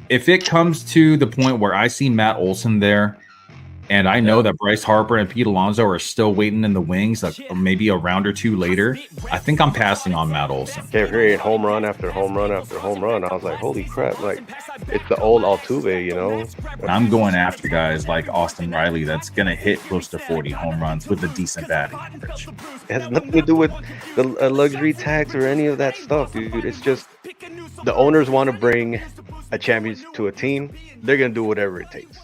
If it comes to the point where I see Matt Olson there, and I know that Bryce Harper and Pete Alonso are still waiting in the wings, like maybe a round or two later, I think I'm passing on Matt Olson. Kept hearing home run after home run after home run. I was like, holy crap! Like, it's the old Altuve, you know. I'm going after guys like Austin Riley that's going to hit close to 40 home runs with a decent batting average. It has nothing to do with the luxury tax or any of that stuff, dude. It's just the owners want to bring a champion to a team. They're gonna do whatever it takes.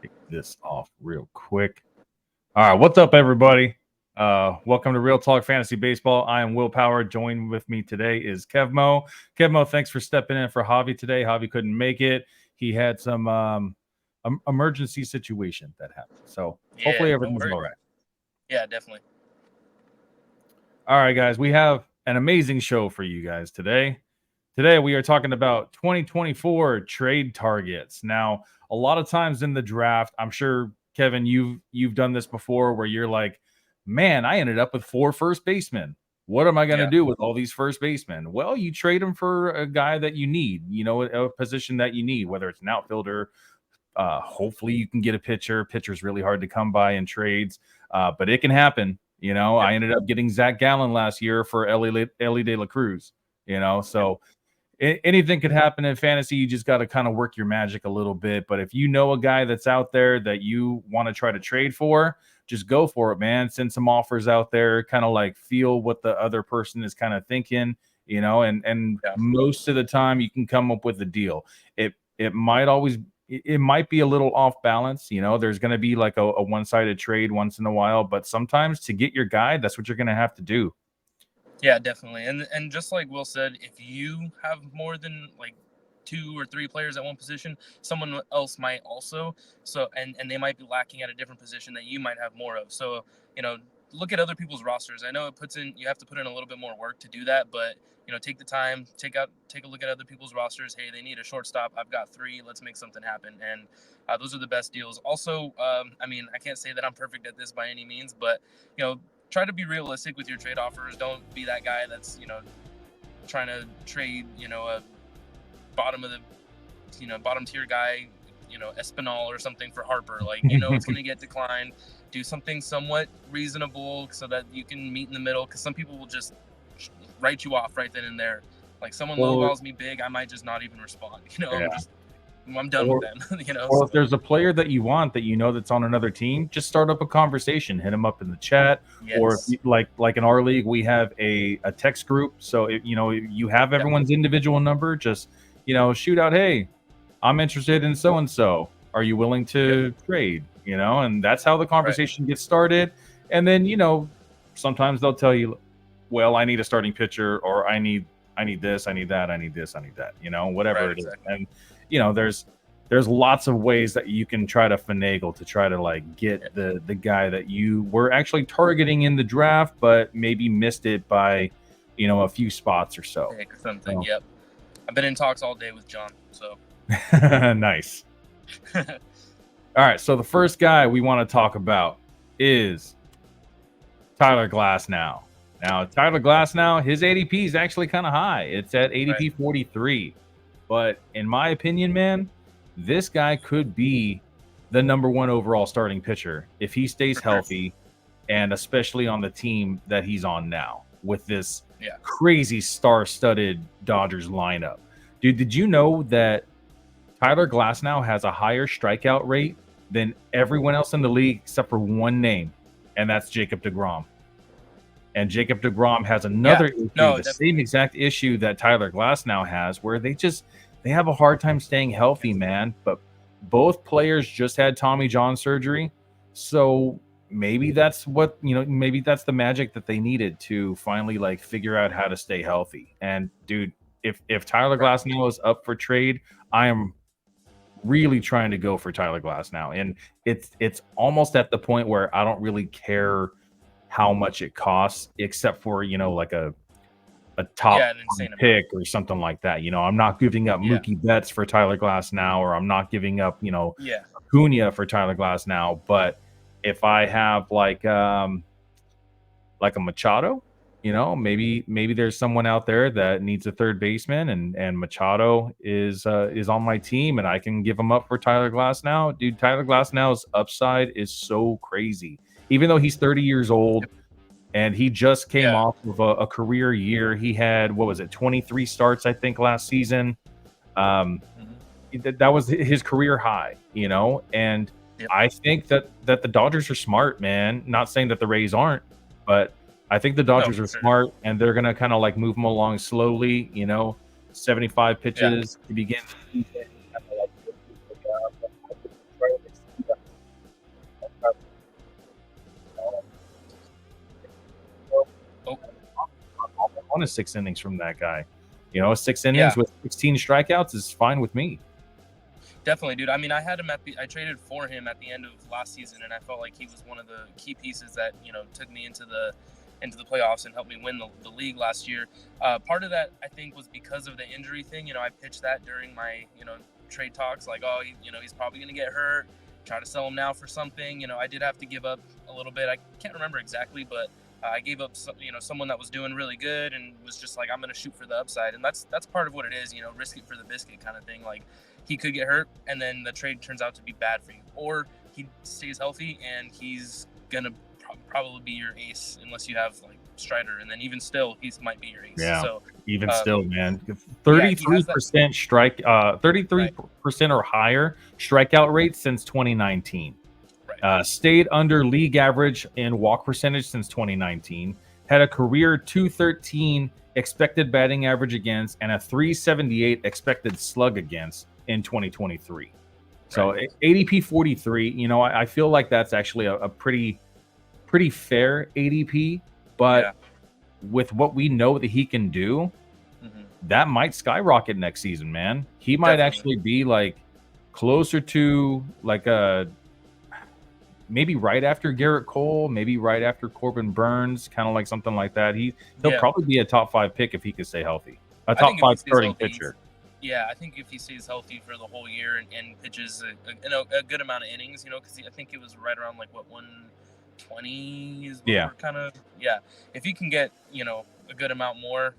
Take this off real quick. All right, what's up, everybody? Welcome to Real Talk Fantasy Baseball. I am Will Power. Joined with me today is Kevmo. Kevmo, thanks for stepping in for Javi today. Javi couldn't make it. He had some emergency situation that happened. So hopefully everything's all right. Yeah, definitely. All right, guys, we have an amazing show for you guys today. Today, we are talking about 2024 trade targets. Now, a lot of times in the draft, I'm sure, Kevin, you've done this before where you're like, man, I ended up with 4 first basemen. What am I going to do with all these first basemen? Well, you trade them for a guy that you need, a position that you need, whether it's an outfielder. Hopefully you can get a pitcher. Pitcher's really hard to come by in trades, but it can happen. I ended up getting Zach Gallen last year for Ellie De La Cruz, so anything could happen in fantasy. You just got to kind of work your magic a little bit. But if you know a guy that's out there that you want to try to trade for, just go for it, man. Send some offers out there, kind of like feel what the other person is kind of thinking, and most of the time you can come up with a deal. It might be a little off balance. There's going to be like a one-sided trade once in a while, but sometimes to get your guy, that's what you're going to have to do. Yeah, definitely. And just like Will said, if you have more than like 2 or 3 players at one position, someone else might also. So and they might be lacking at a different position that you might have more of. So, look at other people's rosters. I know you have to put in a little bit more work to do that, but take the time, take a look at other people's rosters. Hey, they need a shortstop. I've got 3. Let's make something happen. And those are the best deals. Also, I can't say that I'm perfect at this by any means, but try to be realistic with your trade offers. Don't be that guy that's trying to trade a bottom tier guy, Espinal or something for Harper. Like it's going to get declined. Do something somewhat reasonable so that you can meet in the middle. Because some people will just write you off right then and there. Like someone lowballs me big, I might just not even respond. I'm done with them. Or if there's a player that you want that's on another team, just start up a conversation, hit them up in the chat. Yes. Or if you, like in our league, we have a text group. So if, you have everyone's individual number, just shoot out, hey, I'm interested in so and so. Are you willing to trade? And that's how the conversation gets started. And then sometimes they'll tell you, well, I need a starting pitcher, or I need this, I need that, I need this, I need that. Whatever it is. And there's lots of ways that you can try to finagle to try to like get the guy that you were actually targeting in the draft, but maybe missed it by a few spots or so. Something. Yep. I've been in talks all day with John, so nice. All right, so the first guy we want to talk about is Tyler Glasnow. Now, Tyler Glasnow, his ADP is actually kind of high. It's at ADP 43. But in my opinion, man, this guy could be the number 1 overall starting pitcher if he stays healthy, and especially on the team that he's on now with this crazy star-studded Dodgers lineup. Dude, did you know that Tyler Glasnow has a higher strikeout rate than everyone else in the league except for one name, and that's Jacob deGrom? And Jacob deGrom has another issue, the same exact issue that Tyler Glasnow has, where they have a hard time staying healthy, man. But both players just had Tommy John surgery. So maybe that's what, maybe that's the magic that they needed to finally like figure out how to stay healthy. And dude, if Tyler Glasnow is up for trade, I am really trying to go for Tyler Glasnow. And it's almost at the point where I don't really care how much it costs, except for like a top pick or something like that. I'm not giving up Mookie Betts for Tyler Glasnow, or I'm not giving up Acuna for Tyler Glasnow. But if I have like a Machado, You know, maybe there's someone out there that needs a third baseman, and Machado is on my team, and I can give him up for Tyler Glasnow. Dude, Tyler Glasnow's upside is so crazy. Even though he's 30 years old and he just came off of a career year, he had, what was it, 23 starts I think last season. That was his career high, you know, and I think that the Dodgers are smart, man. Not saying that the Rays aren't, but I think the Dodgers are smart, and they're gonna kind of like move him along slowly, you know, 75 pitches to begin the season. I want 6 innings from that guy. You know, 6 innings with 16 strikeouts is fine with me. Definitely, dude. I mean, I had him I traded for him at the end of last season, and I felt like he was one of the key pieces that, you know, took me into the playoffs and helped me win the league last year. Part of that, I think, was because of the injury thing. You know, I pitched that during my, you know, trade talks, like, oh, you know, he's probably going to get hurt. Try to sell him now for something. You know, I did have to give up a little bit. I can't remember exactly, but I gave up, you know, someone that was doing really good and was just like, I'm going to shoot for the upside. And that's part of what it is, you know, risk it for the biscuit kind of thing. Like, he could get hurt and then the trade turns out to be bad for you, or he stays healthy and he's going to probably be your ace unless you have like Strider, and then even still he might be your ace. Yeah, so even still, man, 33% strike, 33% or higher strikeout rate since 2019. Stayed under league average in walk percentage since 2019. Had a career 213 expected batting average against and a 378 expected slug against in 2023. So ADP 43. You know, I feel like that's actually a pretty fair ADP, but with what we know that he can do, that might skyrocket next season, man. He might actually be like closer to like a maybe right after Garrett Cole, maybe right after Corbin Burns, kind of like something like that. He'll probably be a top 5 pick if he could stay healthy. A top 5 starting pitcher. Yeah, I think if he stays healthy for the whole year and pitches a good amount of innings, you know, because I think it was right around like what 120 is what kind of If he can get, you know, a good amount more,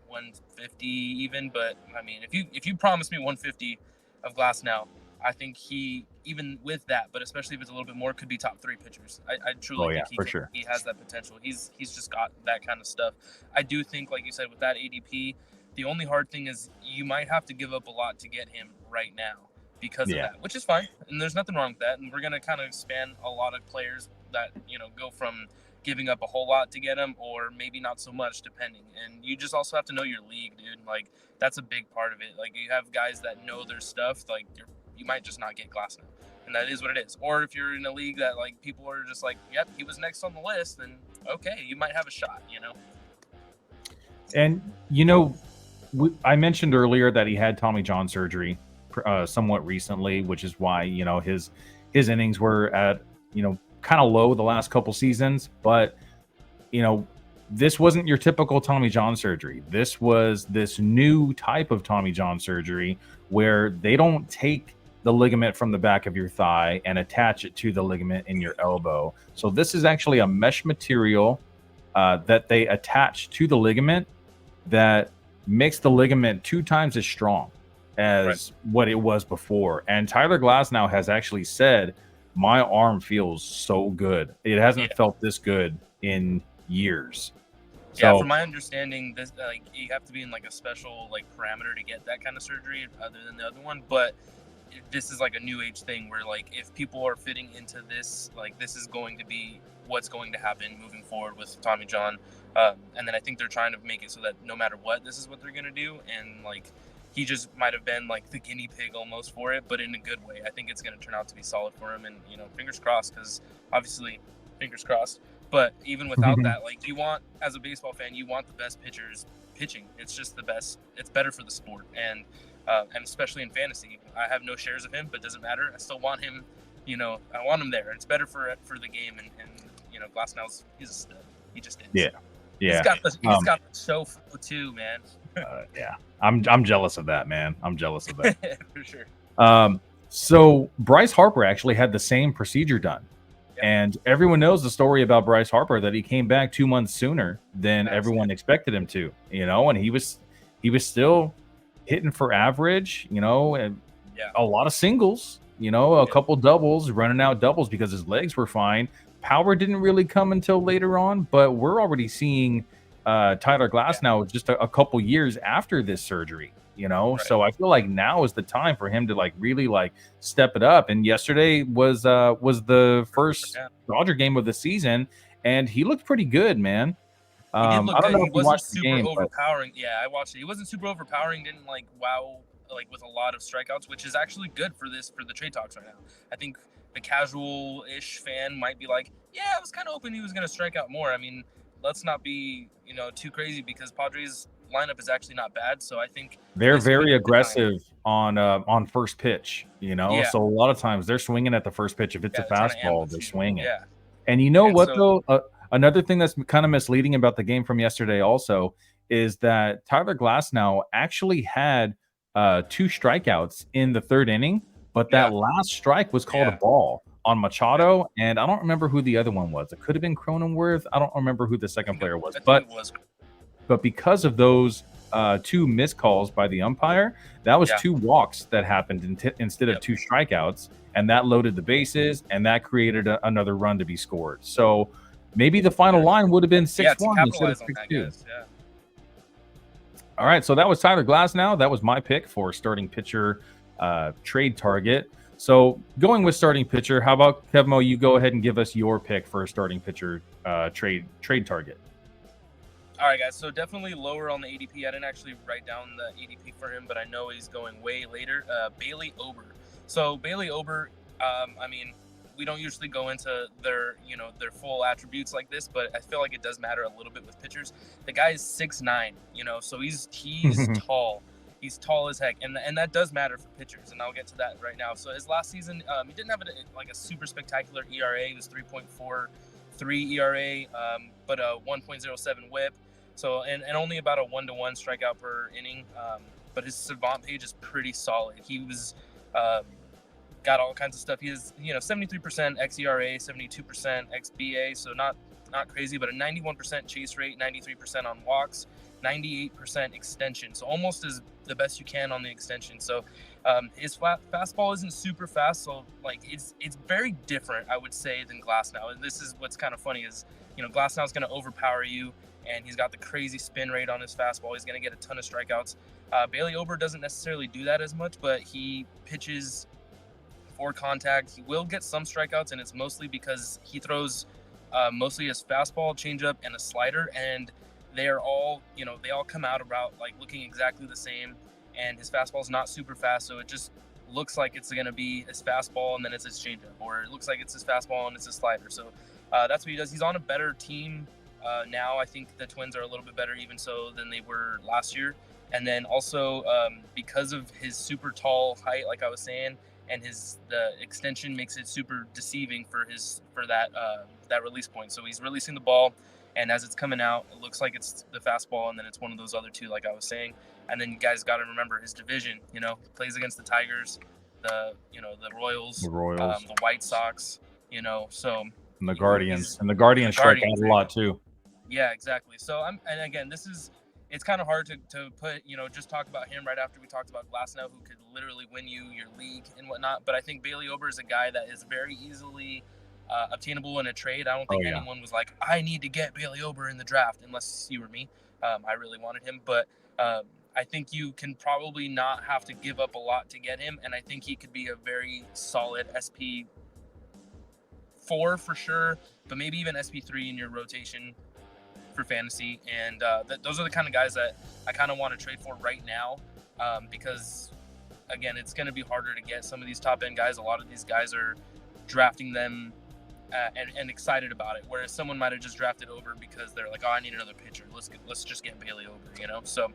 150 even, but I mean, if you promise me 150 of Glasnow, I think he, even with that, but especially if it's a little bit more, could be top 3 pitchers. I truly think he has that potential. He's just got that kind of stuff. I do think, like you said, with that ADP, the only hard thing is you might have to give up a lot to get him right now because of that, which is fine. And there's nothing wrong with that. And we're going to kind of span a lot of players that, you know, go from giving up a whole lot to get him or maybe not so much depending. And you just also have to know your league, dude. Like, that's a big part of it. Like, you have guys that know their stuff. Like, you might just not get Glasnow. And that is what it is. Or if you're in a league that, like, people are just like, yep, he was next on the list, then okay, you might have a shot, you know? And, you know, I mentioned earlier that he had Tommy John surgery somewhat recently, which is why, you know, his innings were at, you know, kind of low the last couple seasons. But, you know, this wasn't your typical Tommy John surgery. This was this new type of Tommy John surgery where they don't take the ligament from the back of your thigh and attach it to the ligament in your elbow. So this is actually a mesh material that they attach to the ligament that makes the ligament 2 times as strong as what it was before. And Tyler Glasnow has actually said, my arm feels so good. It hasn't felt this good in years. So, from my understanding, this like you have to be in like a special like parameter to get that kind of surgery other than the other one. But this is like a new age thing where like if people are fitting into this, like this is going to be what's going to happen moving forward with Tommy John. And then I think they're trying to make it so that no matter what, this is what they're going to do. And like he just might have been like the guinea pig almost for it, but in a good way. I think it's going to turn out to be solid for him. And, you know, fingers crossed, because obviously fingers crossed. But even without that, like you want, as a baseball fan, you want the best pitchers pitching. It's just the best. It's better for the sport. And especially in fantasy, I have no shares of him, but it doesn't matter. I still want him, you know, I want him there. It's better for the game. And you know, Glasnow's, he's a stud. He just is. Yeah. He's got the show flow too, man. I'm jealous of that, man. I'm jealous of that. For sure. So Bryce Harper actually had the same procedure done. And everyone knows the story about Bryce Harper, that he came back 2 months sooner than everyone expected him to, and he was still hitting for average, and a lot of singles, a couple doubles, running out doubles because his legs were fine. Power didn't really come until later on, but we're already seeing Tyler Glasnow just a couple years after this surgery. So I feel like now is the time for him to really step it up. And yesterday was the first Dodger game of the season, and he looked pretty good, man. He did look I don't good. know He if you wasn't watched the super game, but overpowering. Yeah, I watched it. He wasn't super overpowering. Didn't wow with a lot of strikeouts, which is actually good for the trade talks right now. I think the casual-ish fan might be like, yeah, I was kind of hoping he was going to strike out more. I mean, let's not be too crazy, because Padres lineup is actually not bad. So I think they're very aggressive on first pitch, so a lot of times they're swinging at the first pitch. If it's a fastball, they're swinging. Yeah. And though, another thing that's kind of misleading about the game from yesterday also is that Tyler Glasnow actually had 2 strikeouts in the 3rd inning, but that last strike was called a ball on Machado, and I don't remember who the other one was. It could have been Cronenworth. I don't remember who the second player was, but because of those 2 missed calls by the umpire, that was 2 walks that happened instead of 2 strikeouts, and that loaded the bases, and that created another run to be scored. So maybe the final line would have been 6-1 instead of 6-2. All right, so that was Tyler Glasnow. That was my pick for starting pitcher trade target. So going with starting pitcher, how about Kevmo? You go ahead and give us your pick for a starting pitcher trade target. All right, guys. So definitely lower on the ADP. I didn't actually write down the ADP for him, but I know he's going way later. Bailey Ober. So Bailey Ober, I mean, we don't usually go into their full attributes like this, but I feel like it does matter a little bit with pitchers. The guy is 6'9", so he's tall. He's tall as heck, and that does matter for pitchers, and I'll get to that right now. So his last season, he didn't have a super spectacular ERA. It was 3.43 ERA, but a 1.07 WHIP. So and only about a 1-to-1 strikeout per inning. But his savant page is pretty solid. He was got all kinds of stuff. He has 73% xERA, 72% xBA, so not crazy, but a 91% chase rate, 93% on walks, 98% extension. So almost as the best you can on the extension. So his fastball isn't super fast, so it's very different, I would say, than Glasnow. And this is what's kind of funny is Glasnow is going to overpower you, and he's got the crazy spin rate on his fastball. He's going to get a ton of strikeouts. Bailey Ober doesn't necessarily do that as much, but he pitches for contact. He will get some strikeouts, and it's mostly because he throws mostly his fastball, changeup, and a slider, and they are all, they all come out about looking exactly the same, and his fastball is not super fast, so it just looks like it's going to be his fastball and then it's his changeup, or it looks like it's his fastball and it's his slider. So that's what he does. He's on a better team now. I think the Twins are a little bit better even so than they were last year. And then also because of his super tall height, like I was saying, and the extension makes it super deceiving for that release point. So he's releasing the ball, and as it's coming out, it looks like it's the fastball, and then it's one of those other two, like I was saying. And then you guys got to remember his division. Plays against the Tigers, the Royals, the White Sox. So and the Guardians, strike out a lot too. Yeah, exactly. So and again, it's kind of hard to put, just talk about him right after we talked about Glasnow, who could literally win you your league and whatnot. But I think Bailey Ober is a guy that is very easily obtainable in a trade. I don't think anyone was like, I need to get Bailey Ober in the draft, unless you or me. I really wanted him. But I think you can probably not have to give up a lot to get him. And I think he could be a very solid SP4 for sure, but maybe even SP3 in your rotation for fantasy. And those are the kind of guys that I kind of want to trade for right now, because again, it's going to be harder to get some of these top end guys. A lot of these guys are drafting them and excited about it, whereas someone might have just drafted Ober because they're like, oh, I need another pitcher, let's just get Bailey Ober. So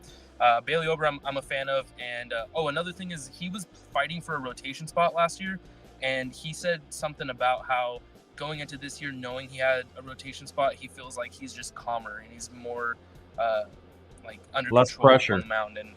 Bailey Ober I'm a fan of. And another thing is, he was fighting for a rotation spot last year, and he said something about how going into this year, knowing he had a rotation spot, he feels like he's just calmer and he's more under less control pressure on the mound. And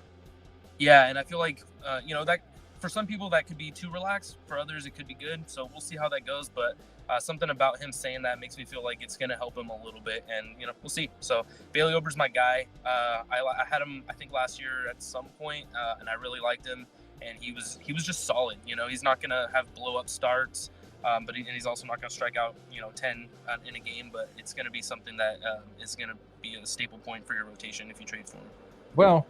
yeah, and I feel like that for some people that could be too relaxed. For others, it could be good. So we'll see how that goes. But something about him saying that makes me feel like it's going to help him a little bit. And, we'll see. So Bailey Ober's my guy. I had him, I think, last year at some point, and I really liked him. And he was just solid. He's not going to have blow-up starts. But he's also not going to strike out, 10 in a game. But it's going to be something that is going to be a staple point for your rotation if you trade for him. Well,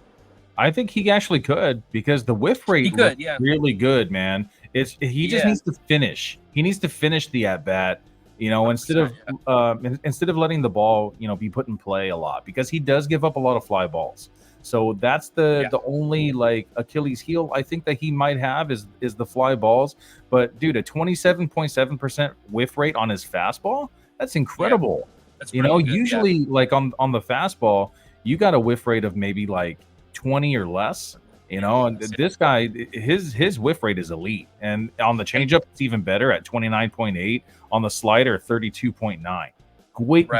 I think he actually could, because the whiff rate looks really good, man. He just needs to finish. He needs to finish the at bat, instead of letting the ball, be put in play a lot, because he does give up a lot of fly balls. So that's the only like Achilles heel I think that he might have is the fly balls. But dude, a 27.7% whiff rate on his fastball, that's incredible. Yeah, that's really good, usually like on the fastball, you got a whiff rate of maybe like 20 or less, and this guy, his whiff rate is elite. And on the changeup, it's even better at 29.8. On the slider, 32.9.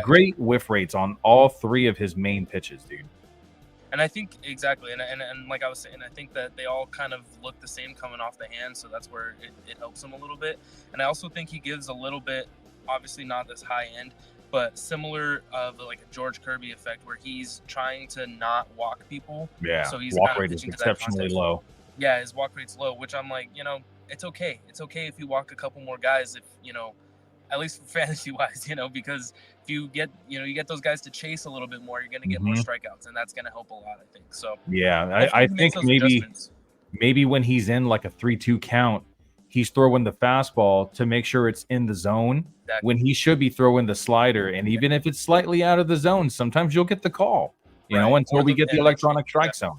Great whiff rates on all three of his main pitches, dude. And I think exactly, and like I was saying, I think that they all kind of look the same coming off the hand, so that's where it helps him a little bit. And I also think he gives a little bit, obviously not this high end, but similar of like a George Kirby effect, where he's trying to not walk people. Yeah, so he's walk rate is exceptionally low. Yeah, his walk rate's low, which I'm like, it's okay. It's okay if you walk a couple more guys, if at least fantasy wise, because if you get those guys to chase a little bit more, you're going to get more strikeouts, and that's going to help a lot, I think. So yeah, I think maybe when he's in like a 3-2 count, he's throwing the fastball to make sure it's in the zone when he should be throwing the slider. And even if it's slightly out of the zone, sometimes you'll get the call, until we get the electronic strike zone,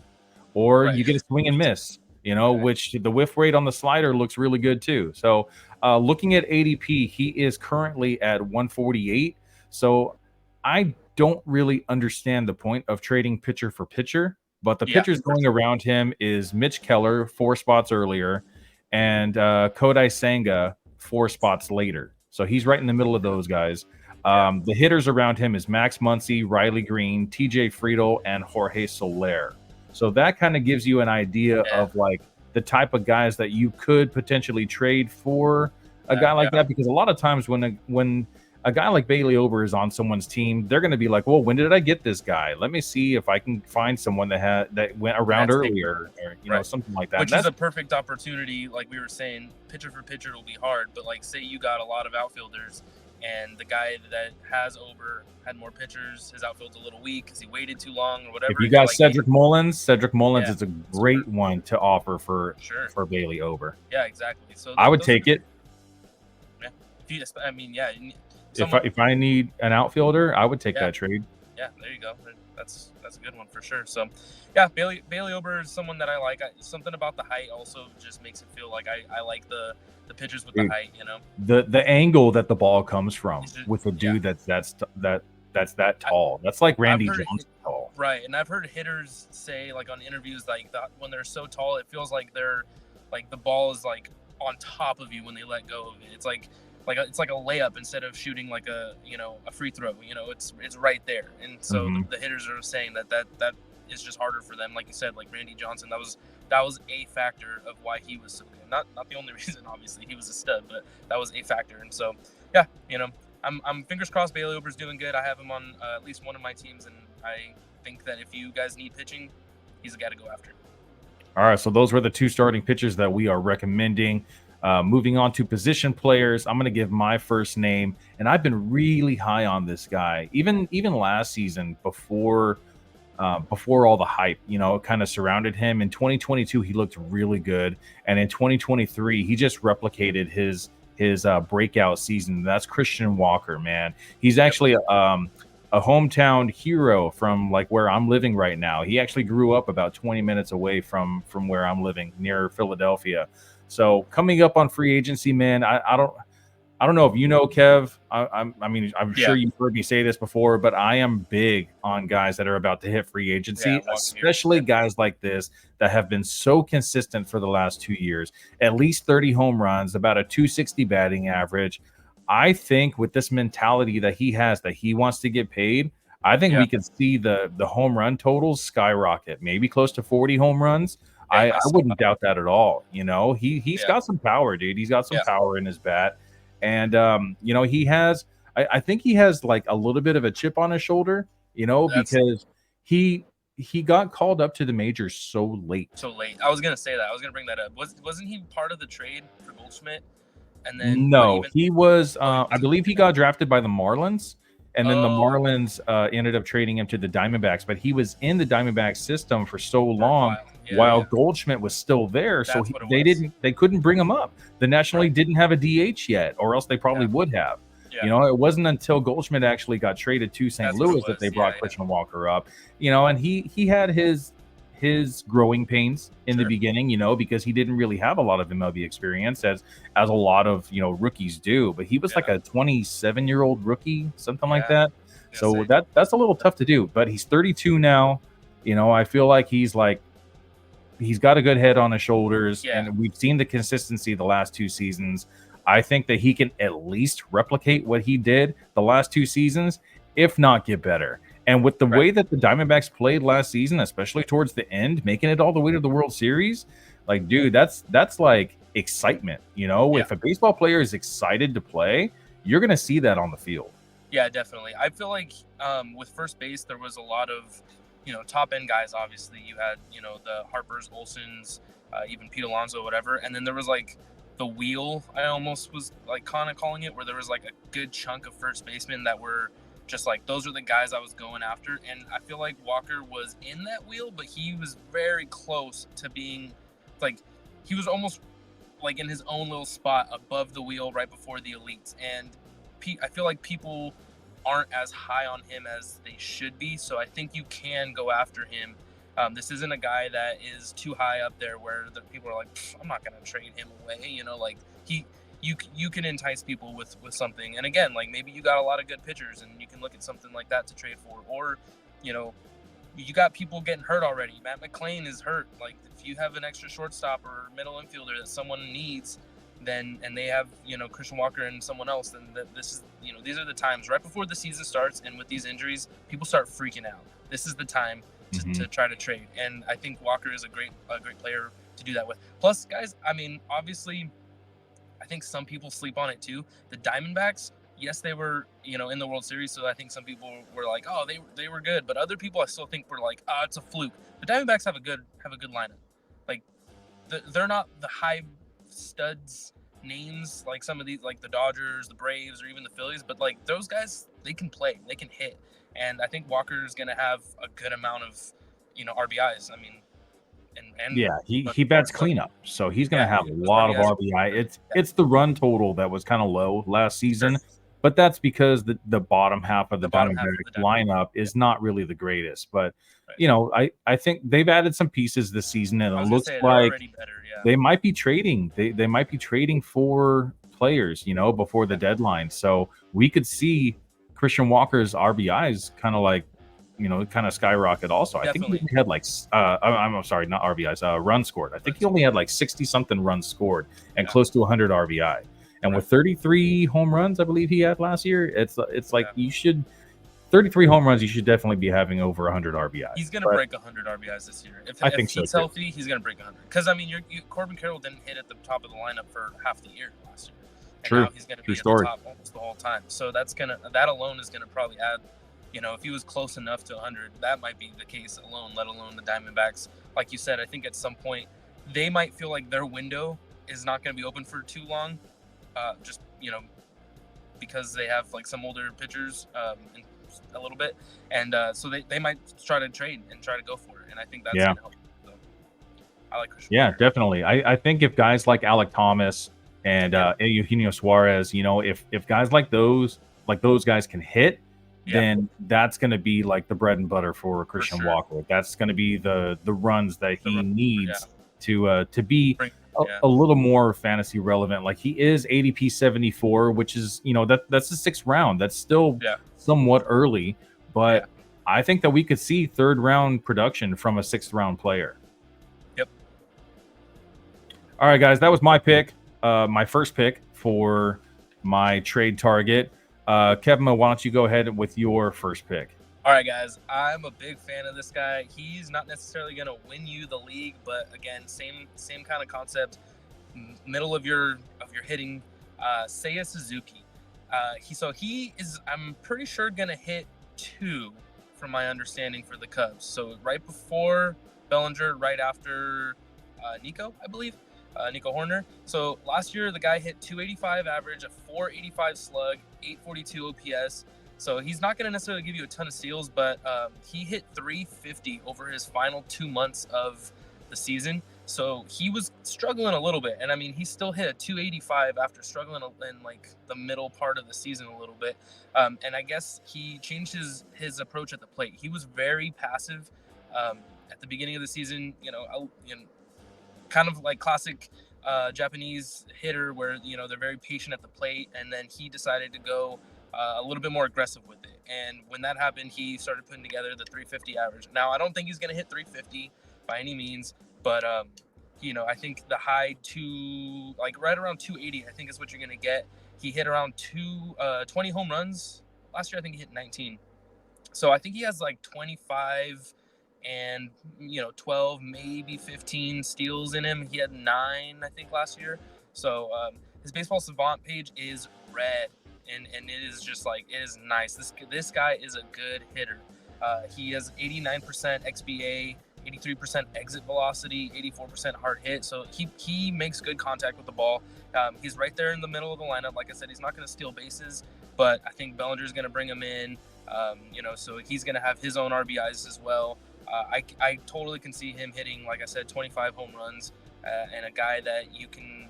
or you get a swing and miss, which the whiff rate on the slider looks really good too. So looking at ADP, he is currently at 148. So I don't really understand the point of trading pitcher for pitcher, but the pitchers going around him is Mitch Keller, 4 spots earlier, and Kodai Senga 4 spots later. So he's right in the middle of those guys. The hitters around him is Max Muncy, Riley Green, TJ Friedl, and Jorge Soler. So that kind of gives you an idea of like the type of guys that you could potentially trade for a guy like that, because a lot of times when a guy like Bailey Ober is on someone's team, they're going to be like, well, when did I get this guy? Let me see if I can find someone that went around earlier, or something like that. Which is a perfect opportunity. Like we were saying, pitcher for pitcher will be hard, but like say you got a lot of outfielders, and the guy that has Ober had more pitchers, his outfield's a little weak because he waited too long or whatever. If you got Cedric Mullins is a great one to offer for Bailey Ober. Yeah, exactly. So I would take it. Yeah, if I need an outfielder, I would take that trade. Yeah, there you go. That's a good one for sure. So, yeah, Bailey Ober is someone that I like. Something about the height also just makes it feel like I like the pitchers with the height. The angle that the ball comes from with a dude that's that tall. That's like Randy Johnson tall. Right, and I've heard hitters say like on interviews like that when they're so tall, it feels like they're like the ball is like on top of you when they let go of it. It's like a layup instead of shooting like a free throw. It's right there. And so the hitters are saying that is just harder for them. Like you said, like Randy Johnson, that was a factor of why he was so good. Not the only reason, obviously, he was a stud, but that was a factor. And so I'm fingers crossed Bailey Ober's doing good. I have him on at least one of my teams, and I think that if you guys need pitching, he's a guy to go after. All right, so those were the 2 starting pitchers that we are recommending. Moving on to position players, I'm going to give my first name, and I've been really high on this guy. Even last season, before all the hype, kind of surrounded him. In 2022, he looked really good, and in 2023, he just replicated his breakout season. That's Christian Walker, man. He's actually a hometown hero from like where I'm living right now. He actually grew up about 20 minutes away from where I'm living, near Philadelphia. So coming up on free agency, man, I don't know if you know, Kev. I'm sure you've heard me say this before, but I am big on guys that are about to hit free agency, especially guys like this that have been so consistent for the last 2 years. At least 30 home runs, about a 260 batting average. I think with this mentality that he has, that he wants to get paid, I think we could see the home run totals skyrocket, maybe close to 40 home runs. I saw wouldn't that. doubt that at all. You know, he's Yeah. got some power, dude. He's got some Yeah. power in his bat, and you know, he has. I think he has like a little bit of a chip on his shoulder. You know, That's because he got called up to the majors so late. so late. I was gonna say that. I was gonna bring that up. Wasn't he part of the trade for Goldschmidt? And then No, he was. Oh, he I wasn't. believe he got drafted by the Marlins, and then the Oh. Marlins ended up trading him to the Diamondbacks. But he was in the Diamondbacks system for so for a long while. Yeah, while yeah. Goldschmidt was still there. So That's what it they was. they couldn't bring him up. The National Right. League didn't have a DH yet, or else they probably Yeah. would have. Yeah. You know, it wasn't until Goldschmidt actually got traded to St. That's what it Louis that was. they Yeah, brought yeah. Christian Walker up. You know, and he had his growing pains in the Sure. beginning, you know, because he didn't really have a lot of MLB experience as a lot of, you know, rookies do. But he was like a 27-year-old rookie, something like Yeah. that. So that's a little tough to do. But he's 32 now. You know, I feel like he's got a good head on his shoulders, Yeah. and we've seen the consistency the last 2 seasons. I think that he can at least replicate what he did the last 2 seasons, if not get better. And with the way that the Diamondbacks played last season, especially towards the end, making it all the way to the World Series, like, dude, that's like excitement. You know, if a baseball player is excited to play, you're going to see that on the field. Yeah, definitely. I feel like with first base, there was a lot of, you know, top end guys. Obviously, you had, you know, the Harpers, Olsons, even Pete Alonso, whatever. And then there was like the wheel. I almost was like kind of calling it, where there was like a good chunk of first basemen that were just like, those are the guys I was going after. And I feel like Walker was in that wheel, but he was very close to being like, he was almost like in his own little spot above the wheel right before the elites. And I feel like people aren't as high on him as they should be. So I think you can go after him. This isn't a guy that is too high up there where the people are like, I'm not going to trade him away. You know, like you can entice people with something. And again, like maybe you got a lot of good pitchers and you can look at something like that to trade for. Or, you know, you got people getting hurt already. Matt McClain is hurt. Like if you have an extra shortstop or middle infielder that someone needs, then and they have, you know, Christian Walker and someone else, then this is, you know, these are the times right before the season starts, and with these injuries, people start freaking out. This is the time to try to trade, and I think Walker is a great player to do that with. Plus, guys, I mean, obviously, I think some people sleep on it too. The Diamondbacks, yes, they were, you know, in the World Series, so I think some people were like, oh, they were good, but other people I still think were like, oh, it's a fluke. The Diamondbacks have a good lineup. Like they're not the high studs names like some of these, like the Dodgers, the Braves, or even the Phillies, but like those guys, they can play, they can hit, and I think Walker is going to have a good amount of, you know, RBIs. I mean, and yeah, he bats cleanup, so he's going to have a lot of RBI. It's the run total that was kind of low last season, but that's because the bottom half of the Diamondback lineup is not really the greatest. But you know, I think they've added some pieces this season, and it looks like they might be trading. They might be trading for players, you know, before the deadline. So we could see Christian Walker's RBIs kind of like, you know, kind of skyrocket also. I think he had like, I'm sorry, not RBIs, runs scored. I think he only had like 60 something runs scored and close to 100 RBI. And with 33 home runs, I believe he had last year, it's like you should, 33 home runs, you should definitely be having over 100 RBIs. He's going to break 100 RBIs this year. If he's healthy, he's going to break 100. Because, I mean, Corbin Carroll didn't hit at the top of the lineup for half the year last year. And now he's going to be at the top almost the whole time. So that alone is going to probably add, you know, if he was close enough to 100, that might be the case alone, let alone the Diamondbacks. Like you said, I think at some point they might feel like their window is not going to be open for too long. Just, you know, because they have like some older pitchers a little bit. And so they might try to trade and try to go for it. And I think that's going to help. So, I like Christian Walker. Definitely. I think if guys like Alek Thomas and Eugenio Suarez, you know, if guys like those guys can hit, then that's going to be like the bread and butter for Christian Walker. That's going to be the runs that he needs to be a little more fantasy relevant. Like he is ADP 74, which is, you know, that's the 6th round. That's still somewhat early, but I think that we could see 3rd round production from a 6th round player. Yep. All right, guys, that was my pick. My first pick for my trade target. Kevin, why don't you go ahead with your first pick? All right, guys. I'm a big fan of this guy. He's not necessarily going to win you the league, but again, same kind of concept. Middle of your hitting, Seiya Suzuki. He is. I'm pretty sure going to hit 2, from my understanding, for the Cubs. So right before Bellinger, right after Nico, I believe. Nico Horner. So last year the guy hit 285 average, a 485 slug, 842 OPS. So he's not going to necessarily give you a ton of steals, but he hit 350 over his final 2 months of the season. So he was struggling a little bit. And I mean, he still hit a 285 after struggling in like the middle part of the season a little bit. And I guess he changed his approach at the plate. He was very passive at the beginning of the season, kind of like classic Japanese hitter where, they're very patient at the plate. And then he decided to go a little bit more aggressive with it. And when that happened, he started putting together the 350 average. Now, I don't think he's going to hit 350 by any means, but, I think the high right around 280, I think is what you're going to get. He hit around 20 home runs. Last year, I think he hit 19. So I think he has like 25 and 12, maybe 15 steals in him. He had 9, I think, last year. So his Baseball Savant page is red, and it is just like, it is nice. This guy is a good hitter. He has 89% xBA, 83% exit velocity, 84% hard hit. So he makes good contact with the ball. He's right there in the middle of the lineup. Like I said, he's not going to steal bases, but I think Bellinger's going to bring him in. So he's going to have his own RBIs as well. I totally can see him hitting, like I said, 25 home runs, and a guy that you can,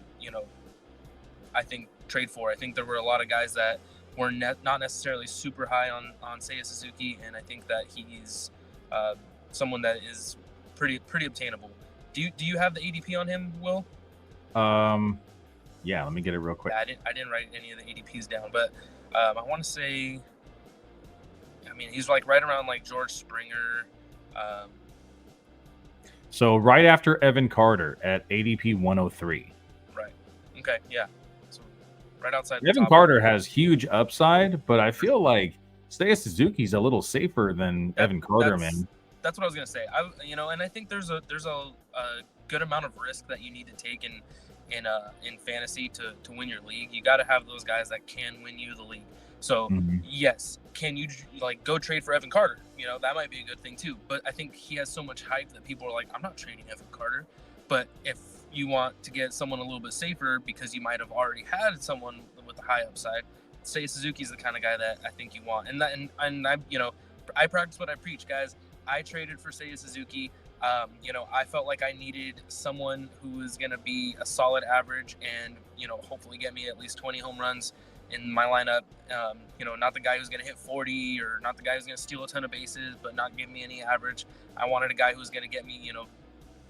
I think, trade for. I think there were a lot of guys that were not necessarily super high on Seiya Suzuki, and I think that he's someone that is pretty obtainable. Do you have the ADP on him, Will? Yeah, let me get it real quick. Yeah, I didn't write any of the ADPs down, but I want to say, I mean, he's like right around like George Springer. So right after Evan Carter at ADP 103. Right. Okay. Yeah. So right outside. Evan Carter has huge upside, but I feel like Seiya Suzuki's a little safer than Evan Carter, man. That's what I was gonna say. And I think there's a good amount of risk that you need to take in fantasy to win your league. You got to have those guys that can win you the league. So yes, can you go trade for Evan Carter? That might be a good thing too. But I think he has so much hype that people are like, I'm not trading Evan Carter. But if you want to get someone a little bit safer because you might have already had someone with a high upside, Seiya Suzuki's the kind of guy that I think you want. And I practice what I preach, guys. I traded for Seiya Suzuki. I felt like I needed someone who was going to be a solid average and, hopefully get me at least 20 home runs in my lineup. Not the guy who's going to hit 40 or not the guy who's going to steal a ton of bases, but not give me any average. I wanted a guy who's going to get me,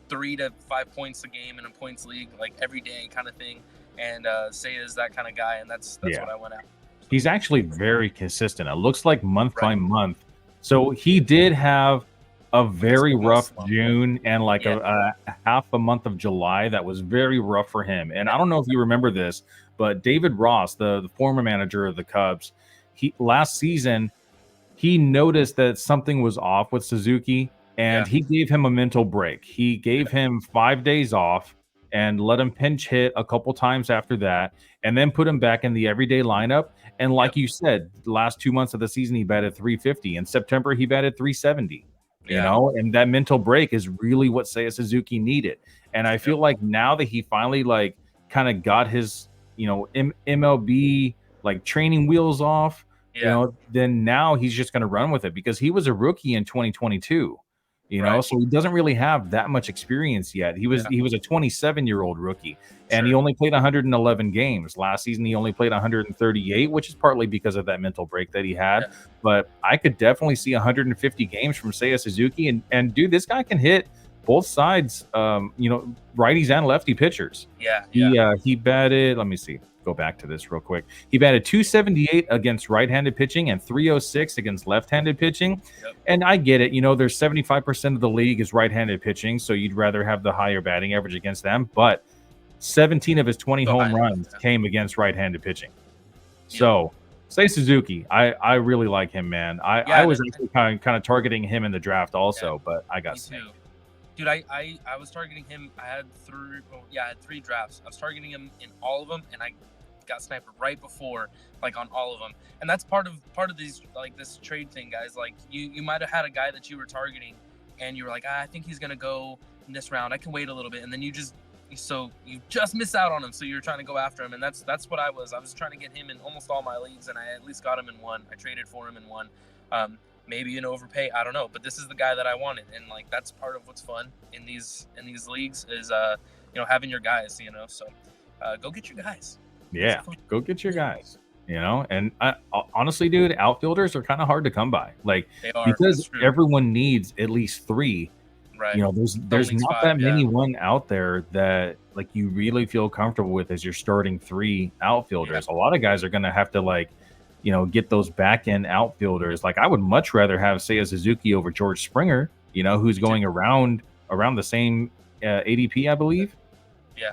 3 to 5 points a game in a points league, like every day kind of thing. And Seiya is that kind of guy. And that's what I went after. He's actually very consistent. It looks like month by month. So he did have a very rough June and a half a month of July that was very rough for him. And I don't know if you remember this, but David Ross, the former manager of the Cubs, last season, he noticed that something was off with Suzuki, and he gave him a mental break. He gave him 5 days off and let him pinch hit a couple times after that, and then put him back in the everyday lineup. And like you said, the last 2 months of the season, he batted 350. In September, he batted 370. And that mental break is really what Seiya Suzuki needed. And I feel like now that he finally kind of got his, MLB training wheels off, then now he's just going to run with it because he was a rookie in 2022. So he doesn't really have that much experience yet. He was a 27-year-old rookie, and he only played 111 games. Last season, he only played 138, which is partly because of that mental break that he had. But I could definitely see 150 games from Seiya Suzuki, and dude, this guy can hit both sides, righties and lefty pitchers. He batted, let me see. Go back to this real quick. He batted 278 against right-handed pitching and 306 against left-handed pitching. And I get it. There's 75% of the league is right-handed pitching, so you'd rather have the higher batting average against them. But 17 of his 20 home runs came against right-handed pitching. So Seiya Suzuki. I really like him, man. I Yeah, was actually kind of targeting him in the draft also, but I got me snaked. too. Dude, I was targeting him. I had three drafts. I was targeting him in all of them, and I got sniped right before, like on all of them. And that's part of these, like this trade thing, guys. Like you might have had a guy that you were targeting, and you were like, I think he's gonna go in this round. I can wait a little bit, and then you just miss out on him. So you're trying to go after him, and that's what I was. I was trying to get him in almost all my leagues, and I at least got him in one. I traded for him in one. Maybe an overpay, I don't know, but this is the guy that I wanted, and like that's part of what's fun in these leagues is having your guys, So go get your guys. Yeah, go get your guys. And honestly, dude, outfielders are kind of hard to come by, like because everyone needs at least 3. Right. There's not that many one out there that like you really feel comfortable with as you're starting 3 outfielders. A lot of guys are gonna have to get those back end outfielders. Like I would much rather have Seiya Suzuki over George Springer, who's going around the same ADP, I believe. Yeah.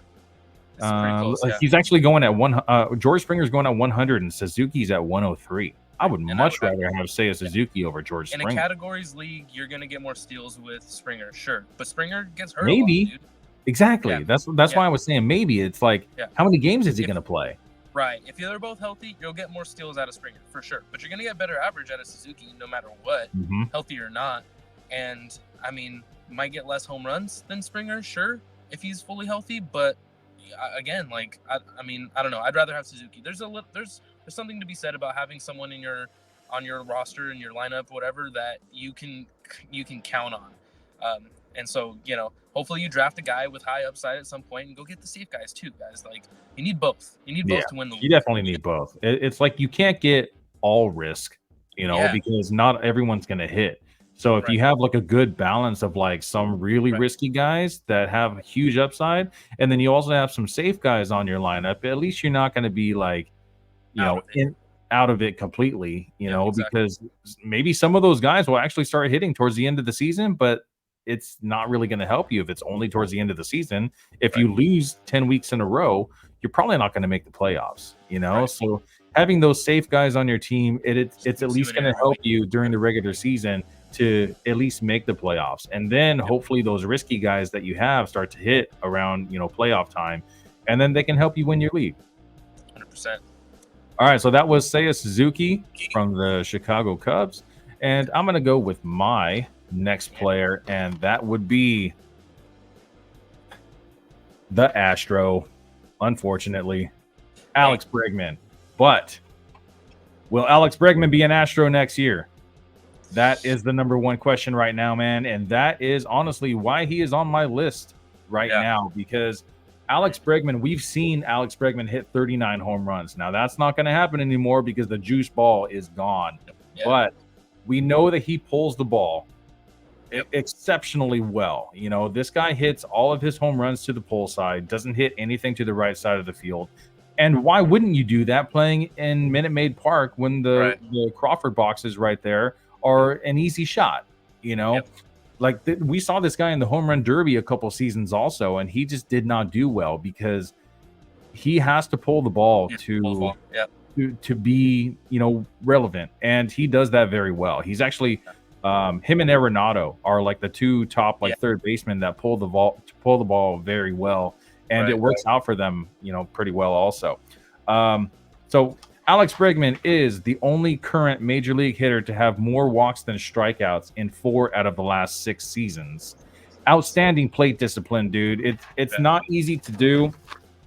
Close, yeah. He's actually going at George Springer's going at 100 and Suzuki's at 103. I would much rather have Seiya Suzuki over George Springer. In a categories league, you're going to get more steals with Springer, sure. But Springer gets hurt maybe. a lot, dude. Exactly. Yeah. That's why I was saying maybe. It's like, how many games is he going to play? Right. If they're both healthy, you'll get more steals out of Springer, for sure. But you're going to get better average out of Suzuki no matter what, healthy or not. And, I mean, might get less home runs than Springer, sure, if he's fully healthy. But, again, like, I don't know. I'd rather have Suzuki. There's something to be said about having someone on your roster, in your lineup, whatever, that you can count on. And so, hopefully you draft a guy with high upside at some point and go get the safe guys too, guys. Like you need both. You need both to win the league. You definitely need both. It's like you can't get all risk, because not everyone's going to hit. So if you have like a good balance of like some really risky guys that have huge upside, and then you also have some safe guys on your lineup, at least you're not going to be like, out of it completely, because maybe some of those guys will actually start hitting towards the end of the season, but it's not really going to help you if it's only towards the end of the season. If you lose 10 weeks in a row, you're probably not going to make the playoffs, So having those safe guys on your team, it's at least going to help you during the regular season to at least make the playoffs. And then hopefully those risky guys that you have start to hit around, playoff time, and then they can help you win your league. 100%. All right, so that was Seiya Suzuki from the Chicago Cubs. And I'm going to go with my next player, and that would be the Astro, unfortunately, Alex Bregman. But will Alex Bregman be an Astro next year? That is the number one question right now, man. And that is honestly why he is on my list right now, because Alex Bregman, we've seen Alex Bregman hit 39 home runs. Now, that's not going to happen anymore because the juice ball is gone. Yeah. But we know that he pulls the ball exceptionally well. This guy hits all of his home runs to the pull side, doesn't hit anything to the right side of the field. And why wouldn't you do that playing in Minute Maid Park when the Crawford boxes right there are an easy shot? Like we saw this guy in the home run derby a couple seasons also, and he just did not do well because he has to pull the ball to be relevant, and he does that very well. He's actually him and Arenado are like the two top third basemen that pull the ball very well, and it works out for them pretty well also. So Alex Bregman is the only current major league hitter to have more walks than strikeouts in 4 out of the last 6 seasons. Outstanding plate discipline, dude. It's not easy to do.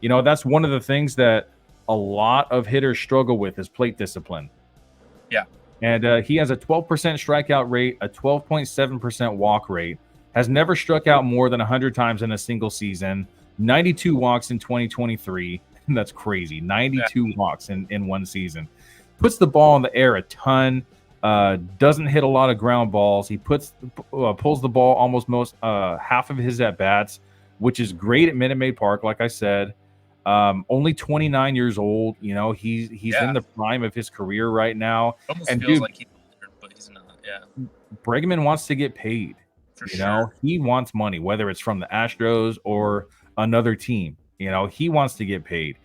That's one of the things that a lot of hitters struggle with is plate discipline. Yeah. And he has a 12% strikeout rate, a 12.7% walk rate, has never struck out more than 100 times in a single season, 92 walks in 2023. That's crazy. 92 walks in one season. Puts the ball in the air a ton. Doesn't hit a lot of ground balls. He pulls the ball almost half of his at bats, which is great at Minute Maid Park. Like I said, only 29 years old. He's in the prime of his career right now. Almost and feels like he's older, but he's not. Yeah. Bregman wants to get paid. For sure. He wants money, whether it's from the Astros or another team. He wants to get paid.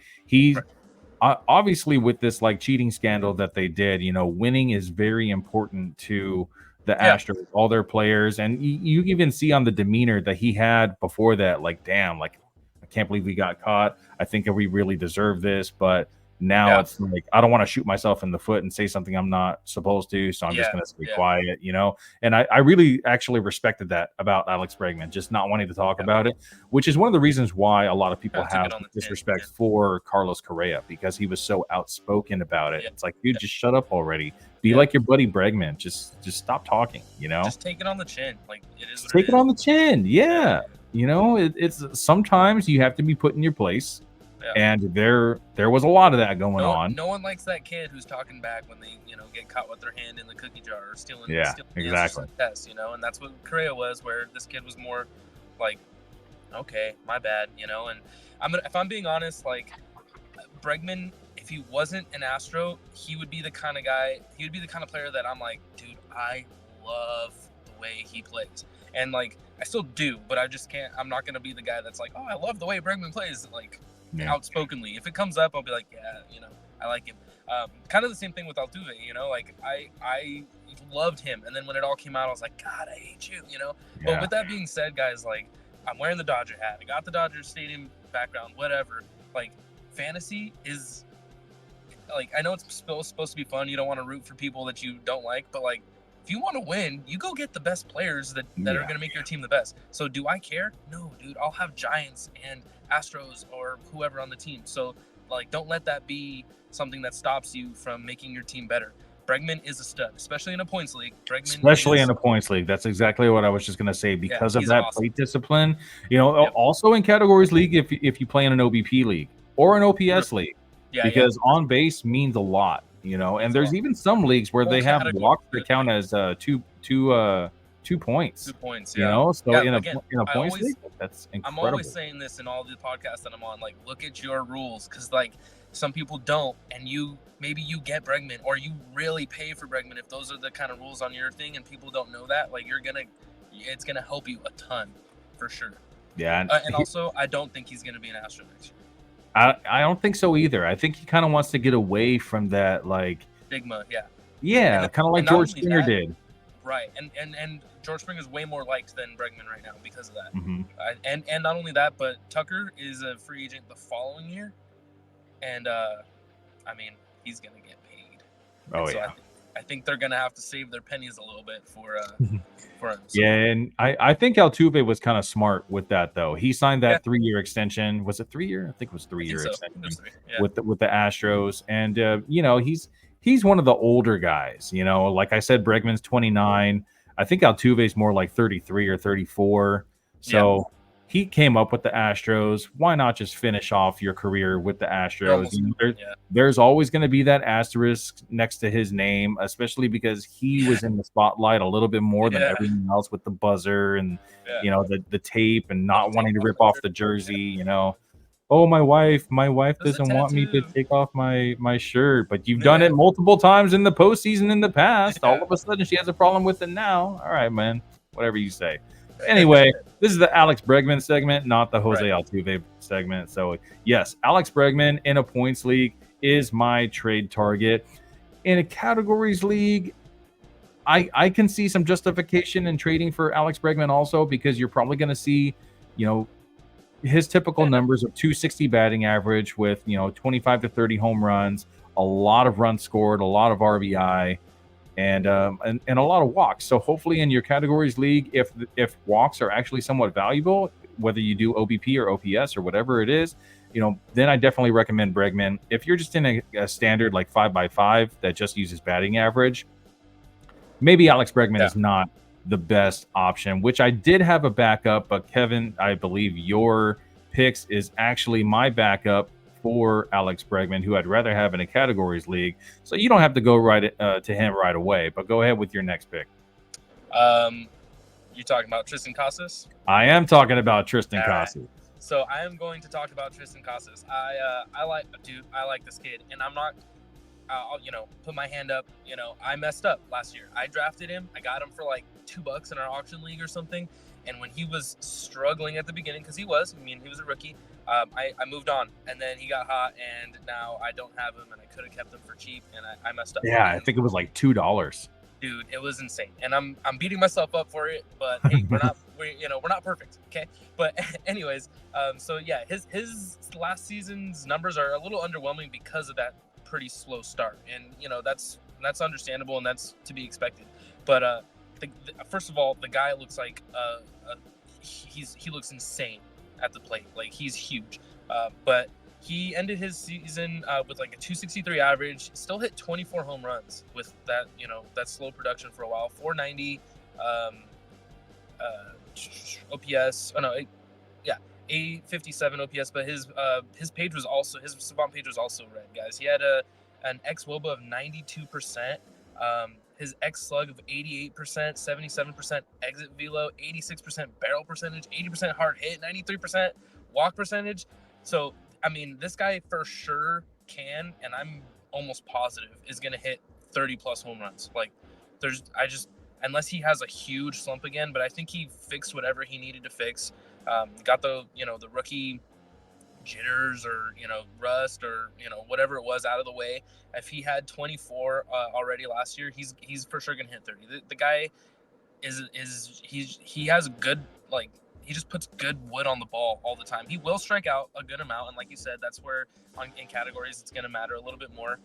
obviously with this like cheating scandal that they did, winning is very important to the Yeah. Astros, all their players, and you even see on the demeanor that he had before that, like, damn, like, I can't believe we got caught. I think we really deserve this, but now it's like I don't want to shoot myself in the foot and say something I'm not supposed to, so I'm just going to stay quiet, And I really actually respected that about Alex Bregman, just not wanting to talk about it, which is one of the reasons why a lot of people have disrespect for Carlos Correa, because he was so outspoken about it. It's like, dude, just shut up already. Be like your buddy Bregman. Just stop talking, Just take it on the chin. Like, it is what take it on the chin. Yeah. Yeah. It's sometimes you have to be put in your place. Yeah. And there was a lot of that going on. No one likes that kid who's talking back when they, get caught with their hand in the cookie jar or stealing exactly. Test, and that's what Correa was, where this kid was more like, okay, my bad, and if I'm being honest, like, Bregman, if he wasn't an Astro, he would be the kind of player that I'm like, dude, I love the way he plays. And like, I still do, but I just can't, I'm not going to be the guy that's like, oh, I love the way Bregman plays, like, outspokenly. If it comes up, I'll be like, yeah, I like him. Kind of the same thing with Altuve, like, I loved him. And then when it all came out, I was like, God, I hate you, But with that being said, guys, like, I'm wearing the Dodger hat. I got the Dodger Stadium background, whatever. Like, fantasy is, like, I know it's supposed to be fun. You don't want to root for people that you don't like, but like, if you want to win, you go get the best players that are going to make your team the best. So do I care? No, dude. I'll have Giants and Astros or whoever on the team. So, like, don't let that be something that stops you from making your team better. Bregman is a stud, especially in a points league. In a points league. That's exactly what I was just going to say, because of that plate discipline. Also in categories league, if you play in an OBP league or an OPS league, because on base means a lot. And there's even some leagues where they have walks that count as 2 points. 2 points, So in a points league, that's incredible. I'm always saying this in all the podcasts that I'm on, like, look at your rules, because like, some people don't, and maybe you get Bregman, or you really pay for Bregman if those are the kind of rules on your thing, and people don't know that. Like, it's gonna help you a ton, for sure. Yeah, and also, I don't think he's gonna be an Astro next year. I don't think so either. I think he kind of wants to get away from that, like, stigma. Yeah, kind of like George Springer did. Right, and George Springer is way more liked than Bregman right now because of that. Mm-hmm. And not only that, but Tucker is a free agent the following year, and I mean, he's gonna get paid. I think they're gonna have to save their pennies a little bit for him. So. Yeah, and I think Altuve was kind of smart with that, though. He signed that 3-year extension. Was it 3 year? I think it was 3-year extension with the Astros, and he's one of the older guys. Like I said, Bregman's 29. I think Altuve's more like 33 or 34. So he came up with the Astros. Why not just finish off your career with the Astros? There's always going to be that asterisk next to his name, especially because he was in the spotlight a little bit more than everyone else with the buzzer and the tape and not wanting to rip off the jersey. Oh, my wife doesn't want me to take off my shirt, but you've done it multiple times in the postseason in the past. All of a sudden, she has a problem with it now. All right, man, whatever you say. Anyway, this is the Alex Bregman segment, not the Jose Altuve segment. So, yes, Alex Bregman in a points league is my trade target. In a categories league, I can see some justification in trading for Alex Bregman also, because you're probably going to see, his typical numbers of 260 batting average with, 25 to 30 home runs, a lot of runs scored, a lot of RBI. And a lot of walks. So hopefully in your categories league, if walks are actually somewhat valuable, whether you do OBP or OPS or whatever it is, then I definitely recommend Bregman. If you're just in a standard like 5x5 that just uses batting average, maybe Alex Bregman is not the best option, which I did have a backup, but Kevin, I believe your picks is actually my backup for Alex Bregman, who I'd rather have in a categories league. So you don't have to go right to him right away, but go ahead with your next pick. You talking about Tristan Casas? I am talking about Tristan Casas. Right. So I am going to talk about Tristan Casas. I like this kid, and I'll put my hand up. I messed up last year. I drafted him. I got him for like $2 in our auction league or something. And when he was struggling at the beginning, because he was a rookie, I moved on. And then he got hot, and now I don't have him, and I could have kept him for cheap, and I messed up. Yeah, and, I think it was like $2. Dude, it was insane, and I'm beating myself up for it. But hey, we're not perfect, okay? But anyways, so yeah, his last season's numbers are a little underwhelming because of that pretty slow start, and that's understandable, and that's to be expected. But first of all, the guy looks like he looks insane at the plate. Like, he's huge. But he ended his season with like a 263 average, still hit 24 home runs with that, that slow production for a while. 490 OPS. Oh no, 857 OPS, but his page was also, his savant page was also red, guys. He had an xWOBA of 92%. His X slug of 88%, 77% exit velo, 86% barrel percentage, 80% hard hit, 93% walk percentage. So, I mean, this guy for sure can, and I'm almost positive is going to hit 30 plus home runs. Like, unless he has a huge slump again, but I think he fixed whatever he needed to fix. Got the rookie jitters or rust or whatever it was out of the way. If he had 24 already last year, he's for sure gonna hit 30. The guy he has good, like, he just puts good wood on the ball all the time. He will strike out a good amount, and like you said, that's where in categories it's gonna matter a little bit more,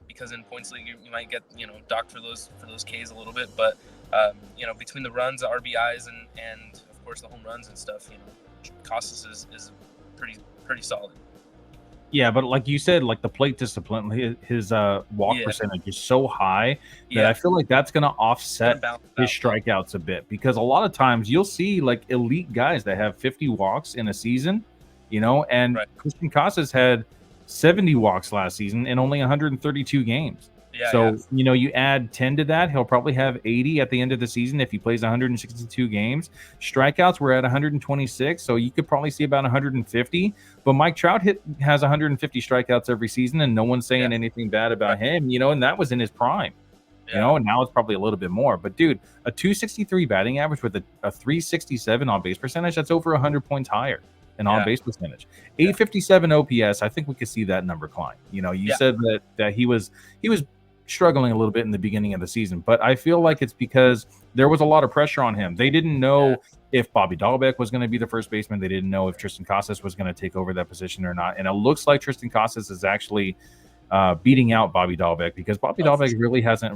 because in points league you might get docked for those Ks a little bit, but between the runs, the RBIs, and of course the home runs and stuff, Casas is pretty solid. Yeah, but like you said, like the plate discipline, his walk percentage is so high that I feel like that's going to offset his strikeouts a bit, because a lot of times you'll see like elite guys that have 50 walks in a season, and Christian Casas had 70 walks last season in only 132 games. You add 10 to that, he'll probably have 80 at the end of the season if he plays 162 games. Strikeouts were at 126, so you could probably see about 150. But Mike Trout has 150 strikeouts every season, and no one's saying anything bad about him, and that was in his prime. And now it's probably a little bit more. But dude, a 263 batting average with a 367 on base percentage, that's over 100 points higher in on base percentage. 857 OPS, I think we could see that number climb. You said that he was struggling a little bit in the beginning of the season, but I feel like it's because there was a lot of pressure on him. They didn't know if Bobby Dahlbeck was going to be the first baseman. They didn't know if Tristan Casas was going to take over that position or not. And it looks like Tristan Casas is actually beating out Bobby Dahlbeck, because Bobby Dahlbeck really hasn't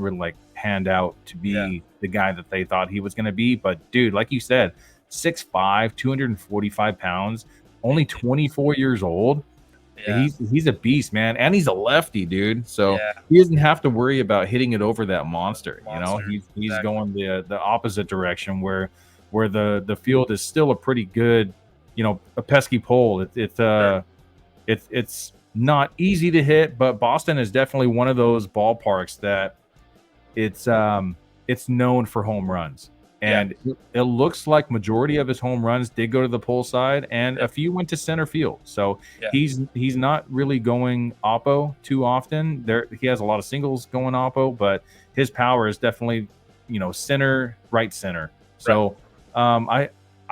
panned out to be the guy that they thought he was going to be. But dude, like you said, 6'5", 245 pounds, only 24 years old. He's a beast, man, and he's a lefty, dude. So he doesn't have to worry about hitting it over that monster. He's going the opposite direction where the field is still a pretty good, a pesky pole. It's not easy to hit, but Boston is definitely one of those ballparks that it's known for home runs. And it looks like majority of his home runs did go to the pole side, and a few went to center field. So he's not really going oppo too often. He has a lot of singles going oppo, but his power is definitely center, right center. So I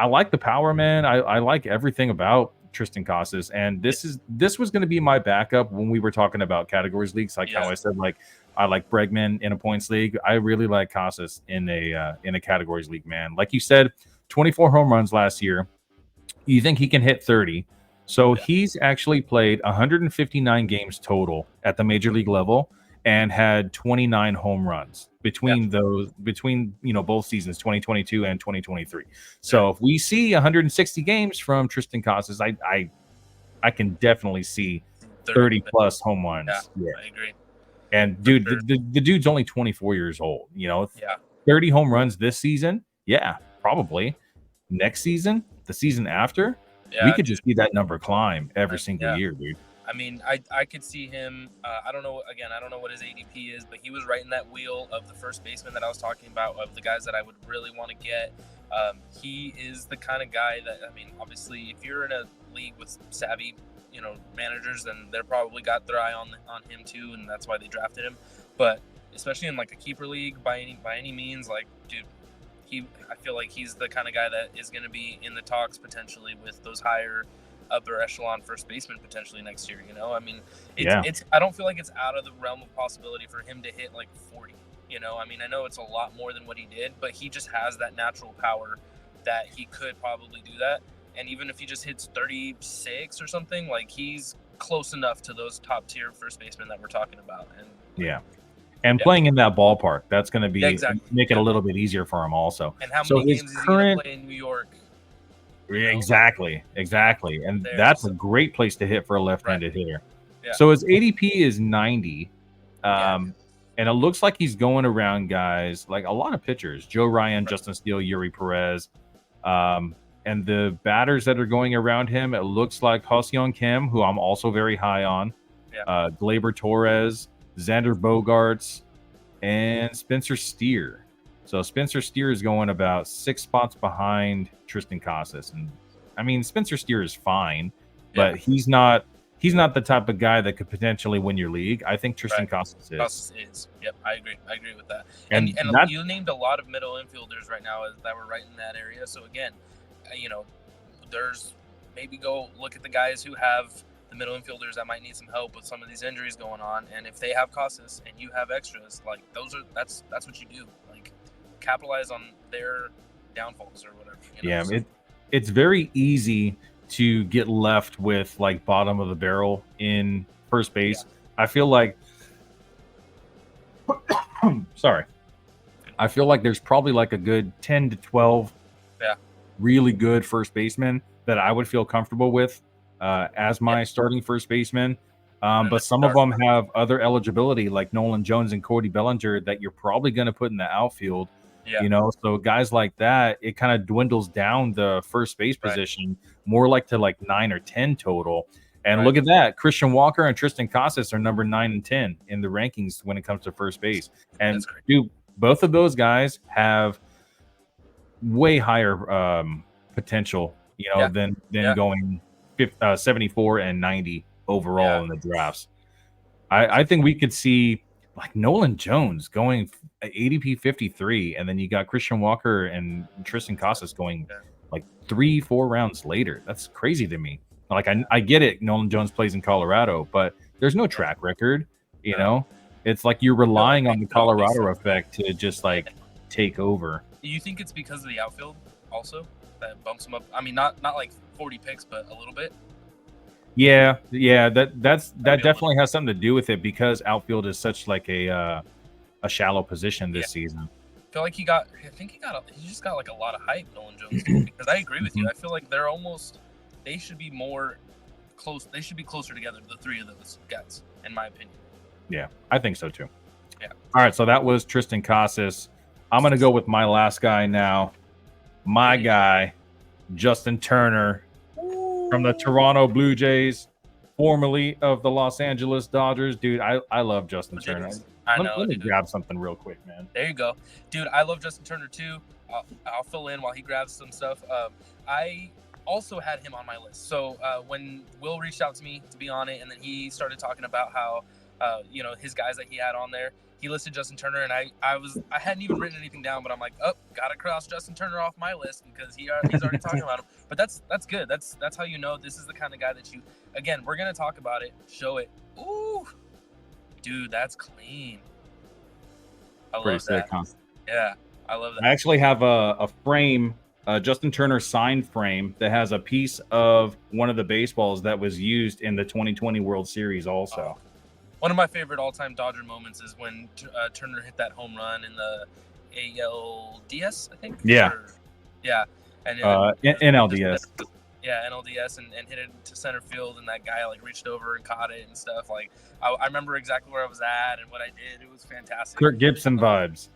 like the power, man. I like everything about Tristan Casas, and this was going to be my backup when we were talking about categories leagues, like how I said, like, I like Bregman in a points league. I really like Casas in a categories league, man. Like you said, 24 home runs last year. You think he can hit 30? So he's actually played 159 games total at the major league level and had 29 home runs between both seasons, 2022 and 2023. So if we see 160 games from Tristan Casas, I can definitely see 30 plus home runs. I agree. And dude, the dude's only 24 years old. 30 home runs this season. Yeah, probably. Next season, the season after, we could just see that number climb every single year, dude. I mean, I could see him. I don't know what his ADP is, but he was right in that wheel of the first baseman that I was talking about, of the guys that I would really want to get. He is the kind of guy that, I mean, obviously, if you're in a league with savvy managers, then they're probably got their eye on him too, and that's why they drafted him. But especially in like a keeper league, by any means, like, dude, I feel like he's the kind of guy that is going to be in the talks potentially with those higher upper echelon first baseman potentially next year. I mean, it's I don't feel like it's out of the realm of possibility for him to hit like 40. I mean, I know it's a lot more than what he did, but he just has that natural power that he could probably do that. And even if he just hits 36 or something, like, he's close enough to those top tier first basemen that we're talking about. And playing in that ballpark, that's going to be make it a Yeah. little bit easier for him also. And how many games is he going to play in New York? Exactly. And that's a great place to hit for a left-handed hitter. Yeah. So his ADP is 90. And it looks like he's going around guys like a lot of pitchers: Joe Ryan, Justin Steele, Yuri Perez. And the batters that are going around him, it looks like Ha-Seong Kim, who I'm also very high on, Gleyber Torres, Xander Bogaerts, and Spencer Steer. So Spencer Steer is going about 6 spots behind Tristan Casas. And I mean, Spencer Steer is fine, but he's not the type of guy that could potentially win your league. I think Tristan Casas is. Casas is. Yep, I agree with that. And you named a lot of middle infielders right now that were right in that area. So again, there's maybe go look at the guys who have the middle infielders that might need some help with some of these injuries going on. And if they have Casas and you have extras, like, that's what you do. Like, capitalize on their downfalls or whatever. It's very easy to get left with like bottom of the barrel in first base. I feel like I feel like there's probably like a good 10 to 12 really good first basemen that I would feel comfortable with as my starting first baseman. But some of them have other eligibility, like Nolan Jones and Cody Bellinger, that you're probably going to put in the outfield. So guys like that, it kind of dwindles down the first base position more like to like 9 or 10 total. And look at that. Christian Walker and Tristan Casas are number 9 and 10 in the rankings when it comes to first base. And dude, both of those guys have way higher potential, than going 74 and 90 overall in the drafts. I think we could see like Nolan Jones going ADP 53, and then you got Christian Walker and Tristan Casas going like 3-4 rounds later. That's crazy to me. Like, I get it, Nolan Jones plays in Colorado, but there's no track record. It's like you're relying on the Colorado effect to just like take over. You think it's because of the outfield also that bumps him up? I mean, not like 40 picks, but a little bit. Yeah, that definitely has something to do with it, because outfield is such like a shallow position this season. I feel like he just got like a lot of hype, Nolan Jones, because I agree with you. I feel like they should be more close. They should be closer together, the three of those guys, in my opinion. Yeah, I think so too. Yeah. All right, so that was Tristan Casas. I'm going to go with my last guy now. My guy, Justin Turner, from the Toronto Blue Jays, formerly of the Los Angeles Dodgers. Dude, I love Justin Turner. Let me grab something real quick, man. There you go. Dude, I love Justin Turner too. I'll fill in while he grabs some stuff. I also had him on my list. So when Will reached out to me to be on it, and then he started talking about how his guys that he had on there, he listed Justin Turner, and I hadn't even written anything down, but I'm like, gotta cross Justin Turner off my list because he's already talking about him. But that's good. That's how you know this is the kind of guy that we're gonna talk about it, show it. Ooh, dude, that's clean. I love that. Yeah, I love that. I actually have a frame, Justin Turner signed frame that has a piece of one of the baseballs that was used in the 2020 World Series also. One of my favorite all-time Dodger moments is when Turner hit that home run in the ALDS, I think. Yeah. And NLDS. NLDS, and hit it to center field, and that guy like reached over and caught it and stuff. Like, I remember exactly where I was at and what I did. It was fantastic. Kirk Gibson vibes.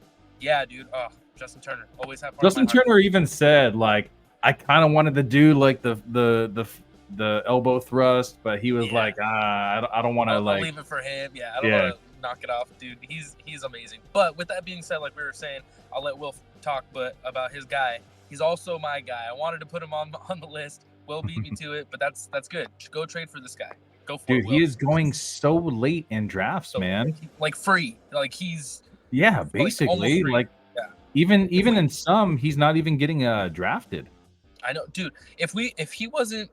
Yeah, dude. Oh, Justin Turner always have. Justin Turner even said, like, I kind of wanted to do like the elbow thrust, but he was like, I don't want to like leave it for him. Yeah, I don't want to knock it off, dude. He's amazing. But with that being said, like we were saying, I'll let Will talk, but about his guy, he's also my guy. I wanted to put him on the list, Will beat me to it, but that's good. Go trade for this guy. Go for Dude, it, Will. he is going so late in drafts, So, man. like free. Like he's Yeah, almost basically, free. like Yeah. even in some, he's not even getting drafted. I know, dude. If we didn't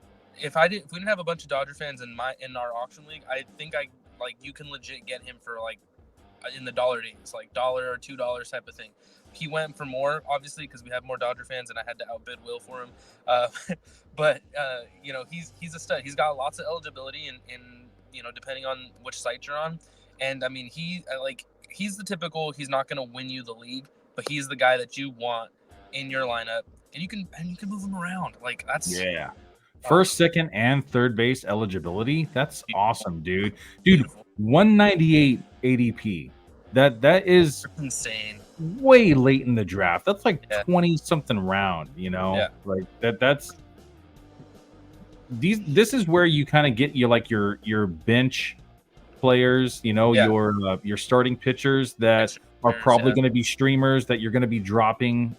have a bunch of Dodger fans in our auction league, I think you can legit get him for like in the dollar days, like $1 or $2 type of thing. He went for more, obviously, because we have more Dodger fans, and I had to outbid Will for him. But he's a stud. He's got lots of eligibility, in depending on which site you're on. And I mean, he's the typical. He's not going to win you the league, but he's the guy that you want in your lineup, and you can move him around. Like that's First, second, and third base eligibility. That's awesome, dude. Beautiful. 198 ADP. That is insane. Way late in the draft. That's like 20 something round, like that's this is where you kind of get your bench players, your starting pitchers that are probably going to be streamers that you're going to be dropping,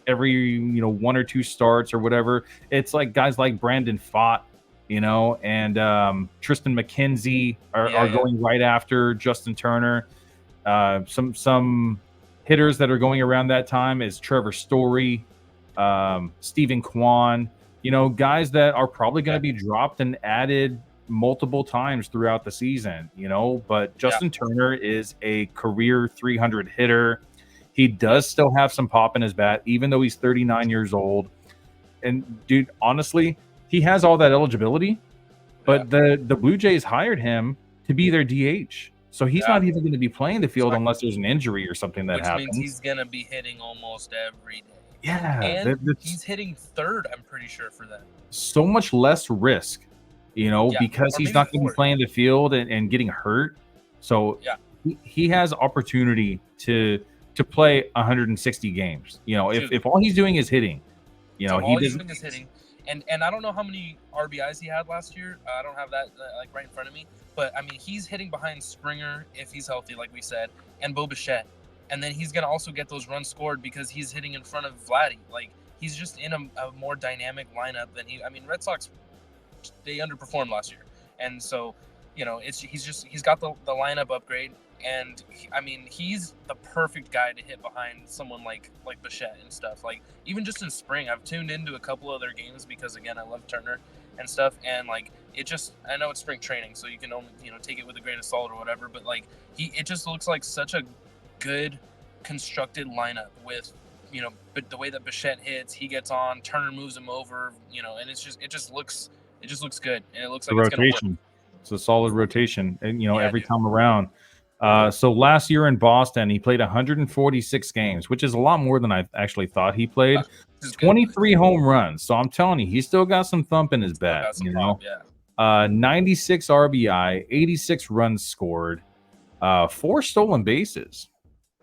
every 1 or 2 starts or whatever. It's like guys like Brandon Pfaadt, and Tristan McKenzie are going right after Justin Turner. Some hitters that are going around that time is Trevor Story, Stephen Kwan, guys that are probably going to be dropped and added multiple times throughout the season, but Justin Turner is a career 300 hitter. He does still have some pop in his bat, even though he's 39 years old. And dude, honestly, he has all that eligibility, but the Blue Jays hired him to be their DH. So he's not even going to be playing the field unless there's an injury or something that happens. Which means he's going to be hitting almost every day. Yeah. And he's hitting third, I'm pretty sure, for that. So much less risk, because he's not going to be playing the field and getting hurt. So he has opportunity to play 160 games. If all he's doing is hitting, he's doing is hitting. And I don't know how many RBIs he had last year. I don't have that right in front of me. But, I mean, he's hitting behind Springer, if he's healthy, like we said, and Bo Bichette. And then he's going to also get those runs scored because he's hitting in front of Vladdy. Like, he's just in a more dynamic lineup than Red Sox, they underperformed last year. And so, he's got the lineup upgrade. And, he's the perfect guy to hit behind someone like Bichette and stuff. Like, even just in spring, I've tuned into a couple of their games because, again, I love Turner and stuff. And, I know it's spring training, so you can only, take it with a grain of salt or whatever. But, it just looks like such a good constructed lineup with, but the way that Bichette hits, he gets on, Turner moves him over, and it just looks good. And it looks like it's going to work. It's a solid rotation, and every time around. So last year in Boston, he played 146 games, which is a lot more than I actually thought he played. 23 home runs. So I'm telling you, he's still got some thump in his bat. 96 RBI, 86 runs scored, 4 stolen bases.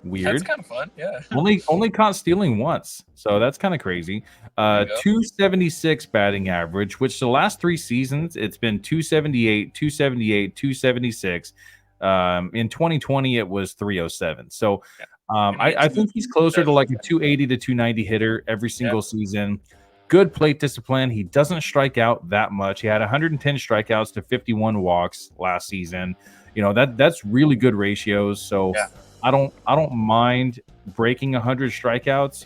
Weird. That's kind of fun. Yeah. Only caught stealing once, so that's kind of crazy. 276 batting average, which the last 3 seasons it's been 278, 278, 276. In 2020 it was 307. So I think he's closer to like a 280 to 290 hitter every single season. Good plate discipline. He doesn't strike out that much. He had 110 strikeouts to 51 walks last season. That's really good ratios. So I don't mind breaking 100 strikeouts.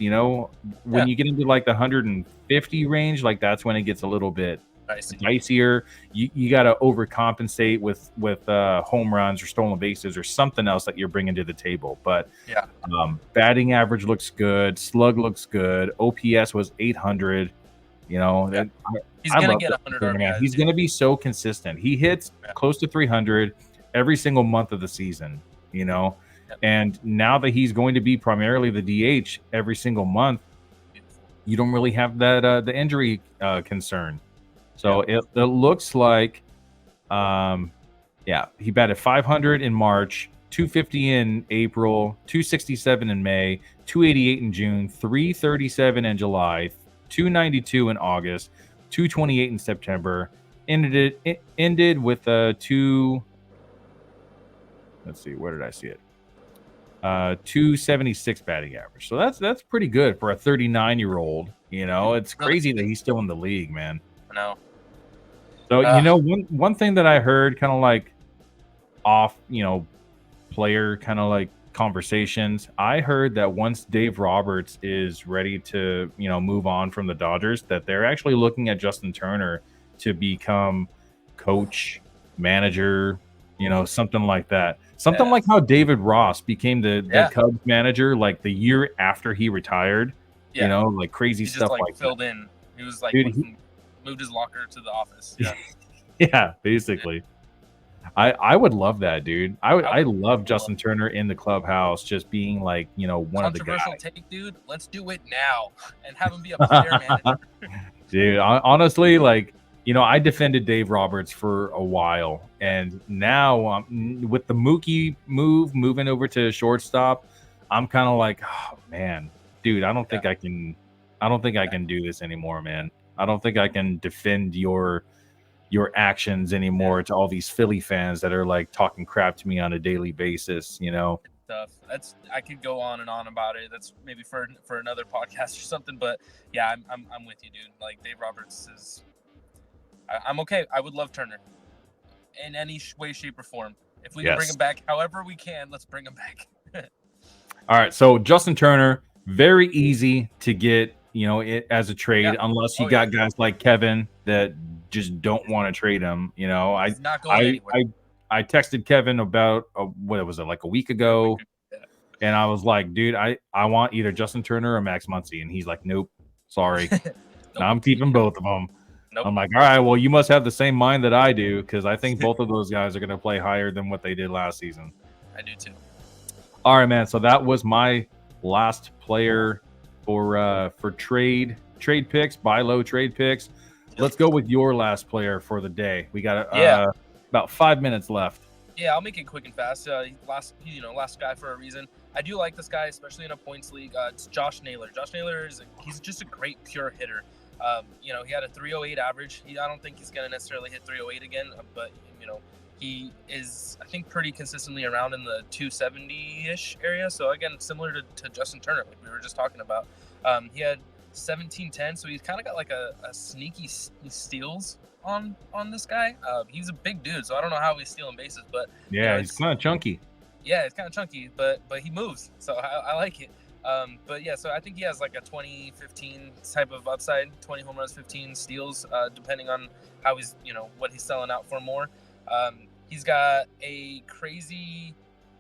When you get into like the 150 range, like that's when it gets a little bit dicier. You got to overcompensate with home runs or stolen bases or something else that you're bringing to the table. But batting average looks good, slug looks good, OPS was 800. He's gonna get 100 RBIs. He's gonna be so consistent. He hits close to 300 every single month of the season. And now that he's going to be primarily the DH every single month, you don't really have that the injury concern. So it looks like, he batted 500 in March, 250 in April, 267 in May, 288 in June, 337 in July, 292 in August, 228 in September. Ended with a 2. Let's see, where did I see it? 276 batting average. So that's pretty good for a 39-year-old. You know, it's crazy that he's still in the league, man. No. So one thing that I heard, kind of like off, player kind of like conversations. I heard that once Dave Roberts is ready to, move on from the Dodgers, that they're actually looking at Justin Turner to become coach, manager, something like that. Something like how David Ross became the Cubs manager like the year after he retired. Yeah. Like crazy he stuff just, like filled that. in. He was like, Dude, moved his locker to the office. Yeah. Yeah, basically. I would love that, dude. I love Justin Turner in the clubhouse, just being like, one of the guys. Controversial take, dude. Let's do it now and have him be a player manager. Dude, honestly, like, I defended Dave Roberts for a while, and now with the Mookie moving over to shortstop, I'm kind of like, oh man, dude, I don't think I can do this anymore, man. I don't think I can defend your actions anymore to all these Philly fans that are like talking crap to me on a daily basis, Stuff. I could go on and on about it. That's maybe for another podcast or something. But yeah, I'm with you, dude. Like Dave Roberts is. I'm okay. I would love Turner in any way, shape, or form. If we can bring him back, however we can, let's bring him back. All right. So Justin Turner, very easy to get, it as a trade, unless you got guys like Kevin that just don't want to trade him. He's not going anywhere. I texted Kevin about what was it, like a week ago, and I was like, dude, I want either Justin Turner or Max Muncy, and he's like, nope, sorry. Nope. I'm keeping both of them. Nope. I'm like, all right, well, you must have the same mind that I do, because I think both of those guys are going to play higher than what they did last season. I do too. All right, man. So that was my last player for trade picks, buy low trade picks. Let's go with your last player for the day. We got about 5 minutes left. Yeah, I'll make it quick and fast. Last guy for a reason. I do like this guy, especially in a points league. It's Josh Naylor. Josh Naylor he's just a great pure hitter. He had a 308 average. I don't think he's going to necessarily hit 308 again, but he is, I think, pretty consistently around in the 270-ish area. So again, similar to Justin Turner, like we were just talking about. He had 17-10, so he's kind of got like a sneaky steals on this guy. He's a big dude, so I don't know how he's stealing bases, but he's kind of chunky. Yeah, it's kind of chunky, but he moves, so I like it. But yeah, so I think he has like a 20-15 type of upside, 20 home runs, 15 steals, depending on how he's, what he's selling out for more. He's got a crazy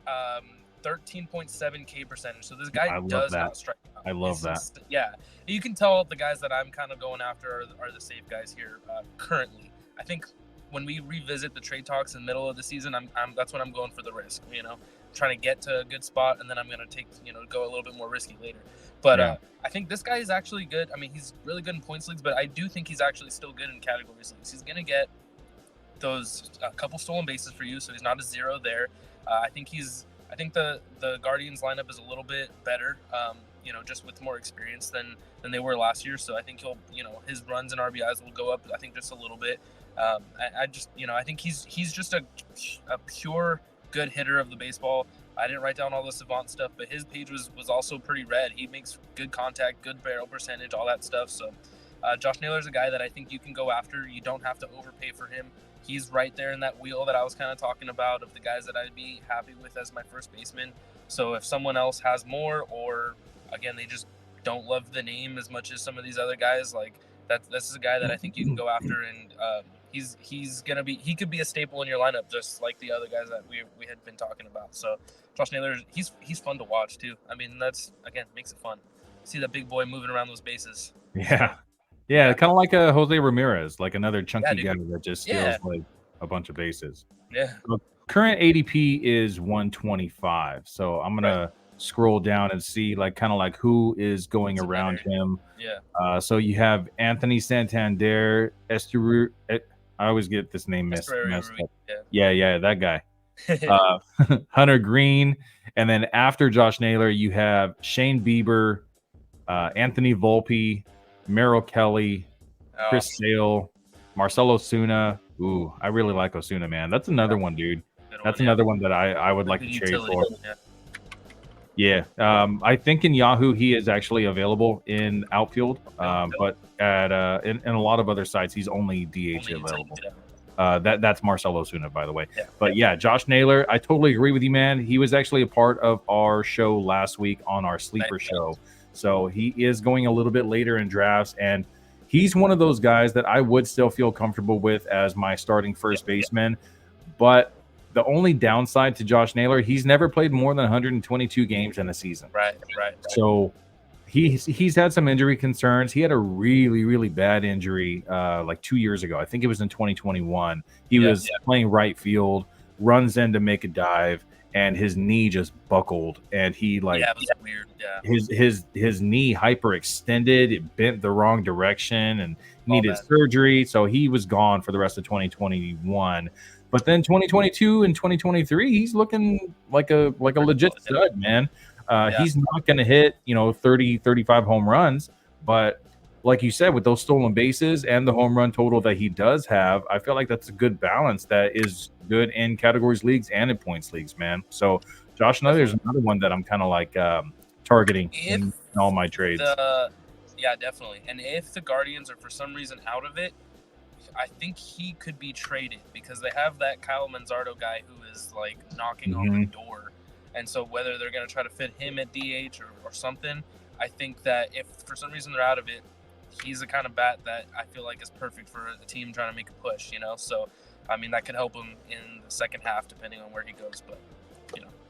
13.7 K percentage. So this guy does not strike out. I love that. Yeah. You can tell the guys that I'm kind of going after are the safe guys here currently. I think when we revisit the trade talks in the middle of the season, that's when I'm going for the risk, trying to get to a good spot, and then I'm going to take, go a little bit more risky later. But I think this guy is actually good. I mean, he's really good in points leagues, but I do think he's actually still good in categories leagues. He's going to get those couple stolen bases for you, so he's not a zero there. I think the Guardians lineup is a little bit better, just with more experience than they were last year. So I think he'll, his runs and RBIs will go up, I think, just a little bit. I think he's just a pure good hitter of the baseball. I didn't write down all the savant stuff, but his page was also pretty red. He makes good contact, good barrel percentage, all that stuff. So Josh Naylor is a guy that I think you can go after. You don't have to overpay for him. He's right there in that wheel that I was kind of talking about of the guys that I'd be happy with as my first baseman. So if someone else has more, or again, they just don't love the name as much as some of these other guys, like this is a guy that I think you can go after, and he could be a staple in your lineup, just like the other guys that we had been talking about. So Josh Naylor, he's fun to watch too. I mean, that's, again, makes it fun. See that big boy moving around those bases. Yeah, kind of like a Jose Ramirez, like another chunky guy that just steals like a bunch of bases. Yeah. So current ADP is 125. So I'm gonna scroll down and see kind of who is going around him. Yeah. So you have Anthony Santander, I always get this name messed up. Yeah, that guy. Hunter Green, and then after Josh Naylor, you have Shane Bieber, Anthony Volpe, Merrill Kelly, Chris Sale, Marcelo Osuna. Ooh, I really like Osuna, man. That's another one, dude. That's another one that I would like to trade for. Yeah, I think in Yahoo he is actually available in outfield, but at in a lot of other sites he's only DH available. That's Marcelo Osuna, by the way. But yeah, Josh Naylor, I totally agree with you, man. He was actually a part of our show last week on our sleeper show, so he is going a little bit later in drafts, and he's one of those guys that I would still feel comfortable with as my starting first baseman, but the only downside to Josh Naylor, he's never played more than 122 games in a season. Right. So he's had some injury concerns. He had a really bad injury like 2 years ago. I think it was in 2021. He was playing right field, runs in to make a dive, and his knee just buckled, and he like it was weird. Yeah. His knee hyperextended, it bent the wrong direction, and needed surgery. So he was gone for the rest of 2021. But then 2022 and 2023, he's looking like a legit stud, man. He's not going to hit, 30, 35 home runs. But like you said, with those stolen bases and the home run total that he does have, I feel like that's a good balance that is good in categories leagues and in points leagues, man. So Josh Naylor is another one that I'm kind of like targeting in all my trades. Yeah, definitely. And if the Guardians are for some reason out of it, I think he could be traded because they have that Kyle Manzardo guy who is like knocking on the door. And so whether they're going to try to fit him at DH or something, I think that if for some reason they're out of it, he's the kind of bat that I feel like is perfect for a team trying to make a push, So, I mean, that could help him in the second half depending on where he goes. But,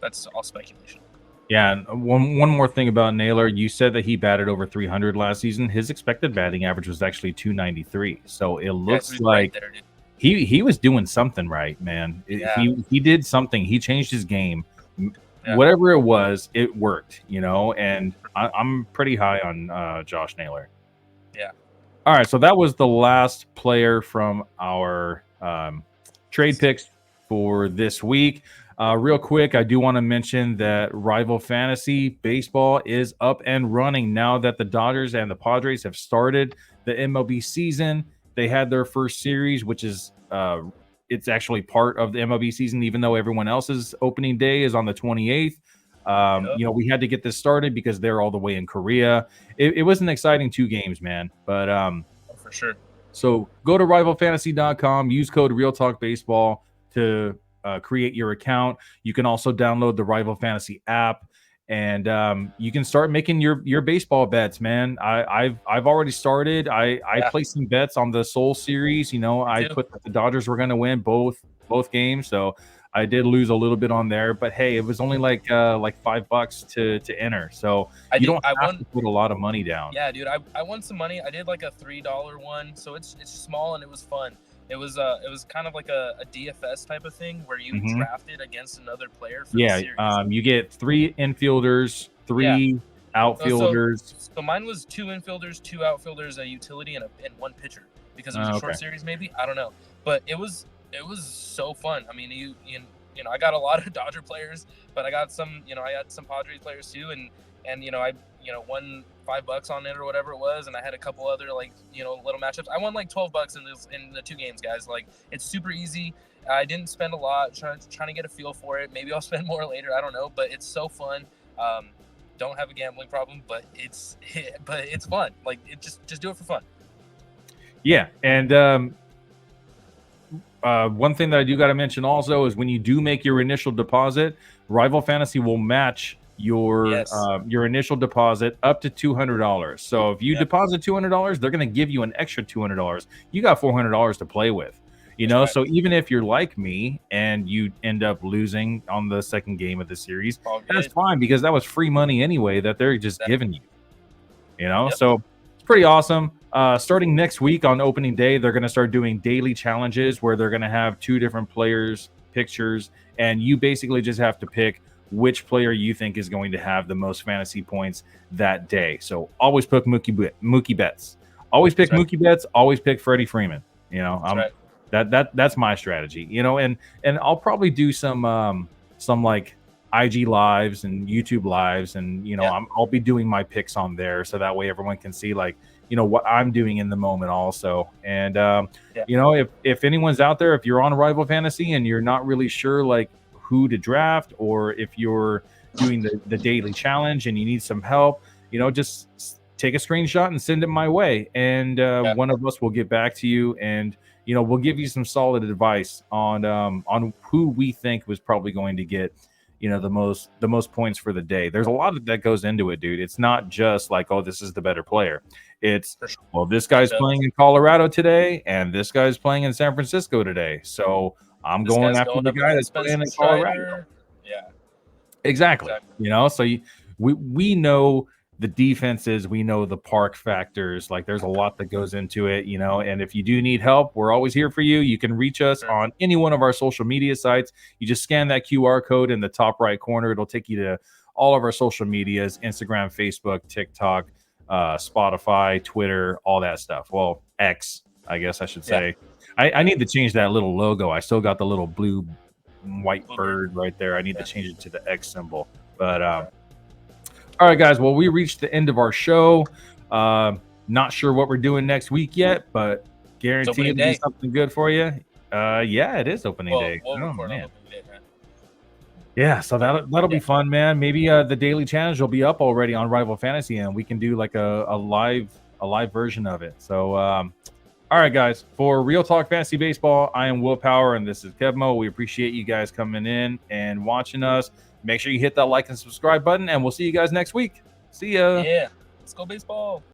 that's all speculation. Yeah, and one more thing about Naylor. You said that he batted over 300 last season. His expected batting average was actually 293. So it looks like right there, he was doing something right, man. He did something. He changed his game. Whatever it was, it worked, and I'm pretty high on Josh Naylor. Yeah. All right, so that was the last player from our trade picks for this week. Real quick, I do want to mention that Rival Fantasy Baseball is up and running now that the Dodgers and the Padres have started the MLB season. They had their first series, which is it's actually part of the MLB season, even though everyone else's opening day is on the 28th. We had to get this started because they're all the way in Korea. It was an exciting 2 games, man. But for sure. So go to rivalfantasy.com, use code RealTalkBaseball to create your account. You can also download the Rival Fantasy app, and you can start making your baseball bets, man. I've already started. I placed some bets on the Seoul series. I put that the Dodgers were going to win both games, so I did lose a little bit on there. But hey, it was only like $5 to enter, so you don't have to put a lot of money down. Yeah, dude, I won some money. I did like a $3 one, so it's small and it was fun. It was kind of like a DFS type of thing where you drafted against another player for the series. You get 3 infielders, 3 outfielders. So mine was 2 infielders, 2 outfielders, a utility, and 1 pitcher because it was a short series, maybe. I don't know, but it was so fun. I mean, you I got a lot of Dodger players, but I got some I had some Padres players too, and I won $5 on it or whatever it was, and I had a couple other little matchups. I won like $12 in the 2 games, guys. Like, it's super easy. I didn't spend a lot trying to get a feel for it. Maybe I'll spend more later. I don't know, but it's so fun. Don't have a gambling problem, but it's fun. Like, just do it for fun. Yeah, and one thing that I do got to mention also is when you do make your initial deposit, Rival Fantasy will match your initial deposit up to $200. So if you deposit $200, they're going to give you an extra $200. You got $400 to play with. So even if you're like me and you end up losing on the second game of the series, that's fine because that was free money anyway that they're just giving you. So it's pretty awesome. Starting next week on opening day, they're going to start doing daily challenges where they're going to have 2 different players' pictures, and you basically just have to pick which player you think is going to have the most fantasy points that day. So always pick Mookie Betts. Always pick Mookie Betts. Always pick Freddie Freeman. That's my strategy. And I'll probably do some like IG lives and YouTube lives, and I'll be doing my picks on there, so that way everyone can see what I'm doing in the moment also. And if anyone's out there, if you're on Rival Fantasy and you're not really sure who to draft, or if you're doing the daily challenge and you need some help, just take a screenshot and send it my way, and one of us will get back to you, and we'll give you some solid advice on who we think was probably going to get the most points for the day. There's a lot that goes into it, dude. It's not just like, oh, this is the better player. It's, well, this guy's playing in Colorado today and this guy's playing in San Francisco today, so I'm going after the guy that's playing in Colorado. Yeah, exactly. So we know the defenses, we know the park factors. Like, there's a lot that goes into it, and if you do need help, we're always here for you. You can reach us on any one of our social media sites. You just scan that QR code in the top right corner. It'll take you to all of our social medias: Instagram, Facebook, TikTok, Spotify, Twitter, all that stuff. Well, X, I guess I should say. I need to change that little logo. I still got the little blue white bird right there. I need to change it to the X symbol. But all right, guys. Well, we reached the end of our show. Not sure what we're doing next week yet, but guaranteed to do something good for you. Yeah, it is opening day. Oh, man. Yeah, so that'll be fun, man. Maybe the daily challenge will be up already on Rival Fantasy, and we can do like a live version of it. So, all right, guys. For Real Talk Fantasy Baseball, I am Will Power, and this is Kevmo. We appreciate you guys coming in and watching us. Make sure you hit that like and subscribe button, and we'll see you guys next week. See ya. Yeah, let's go baseball.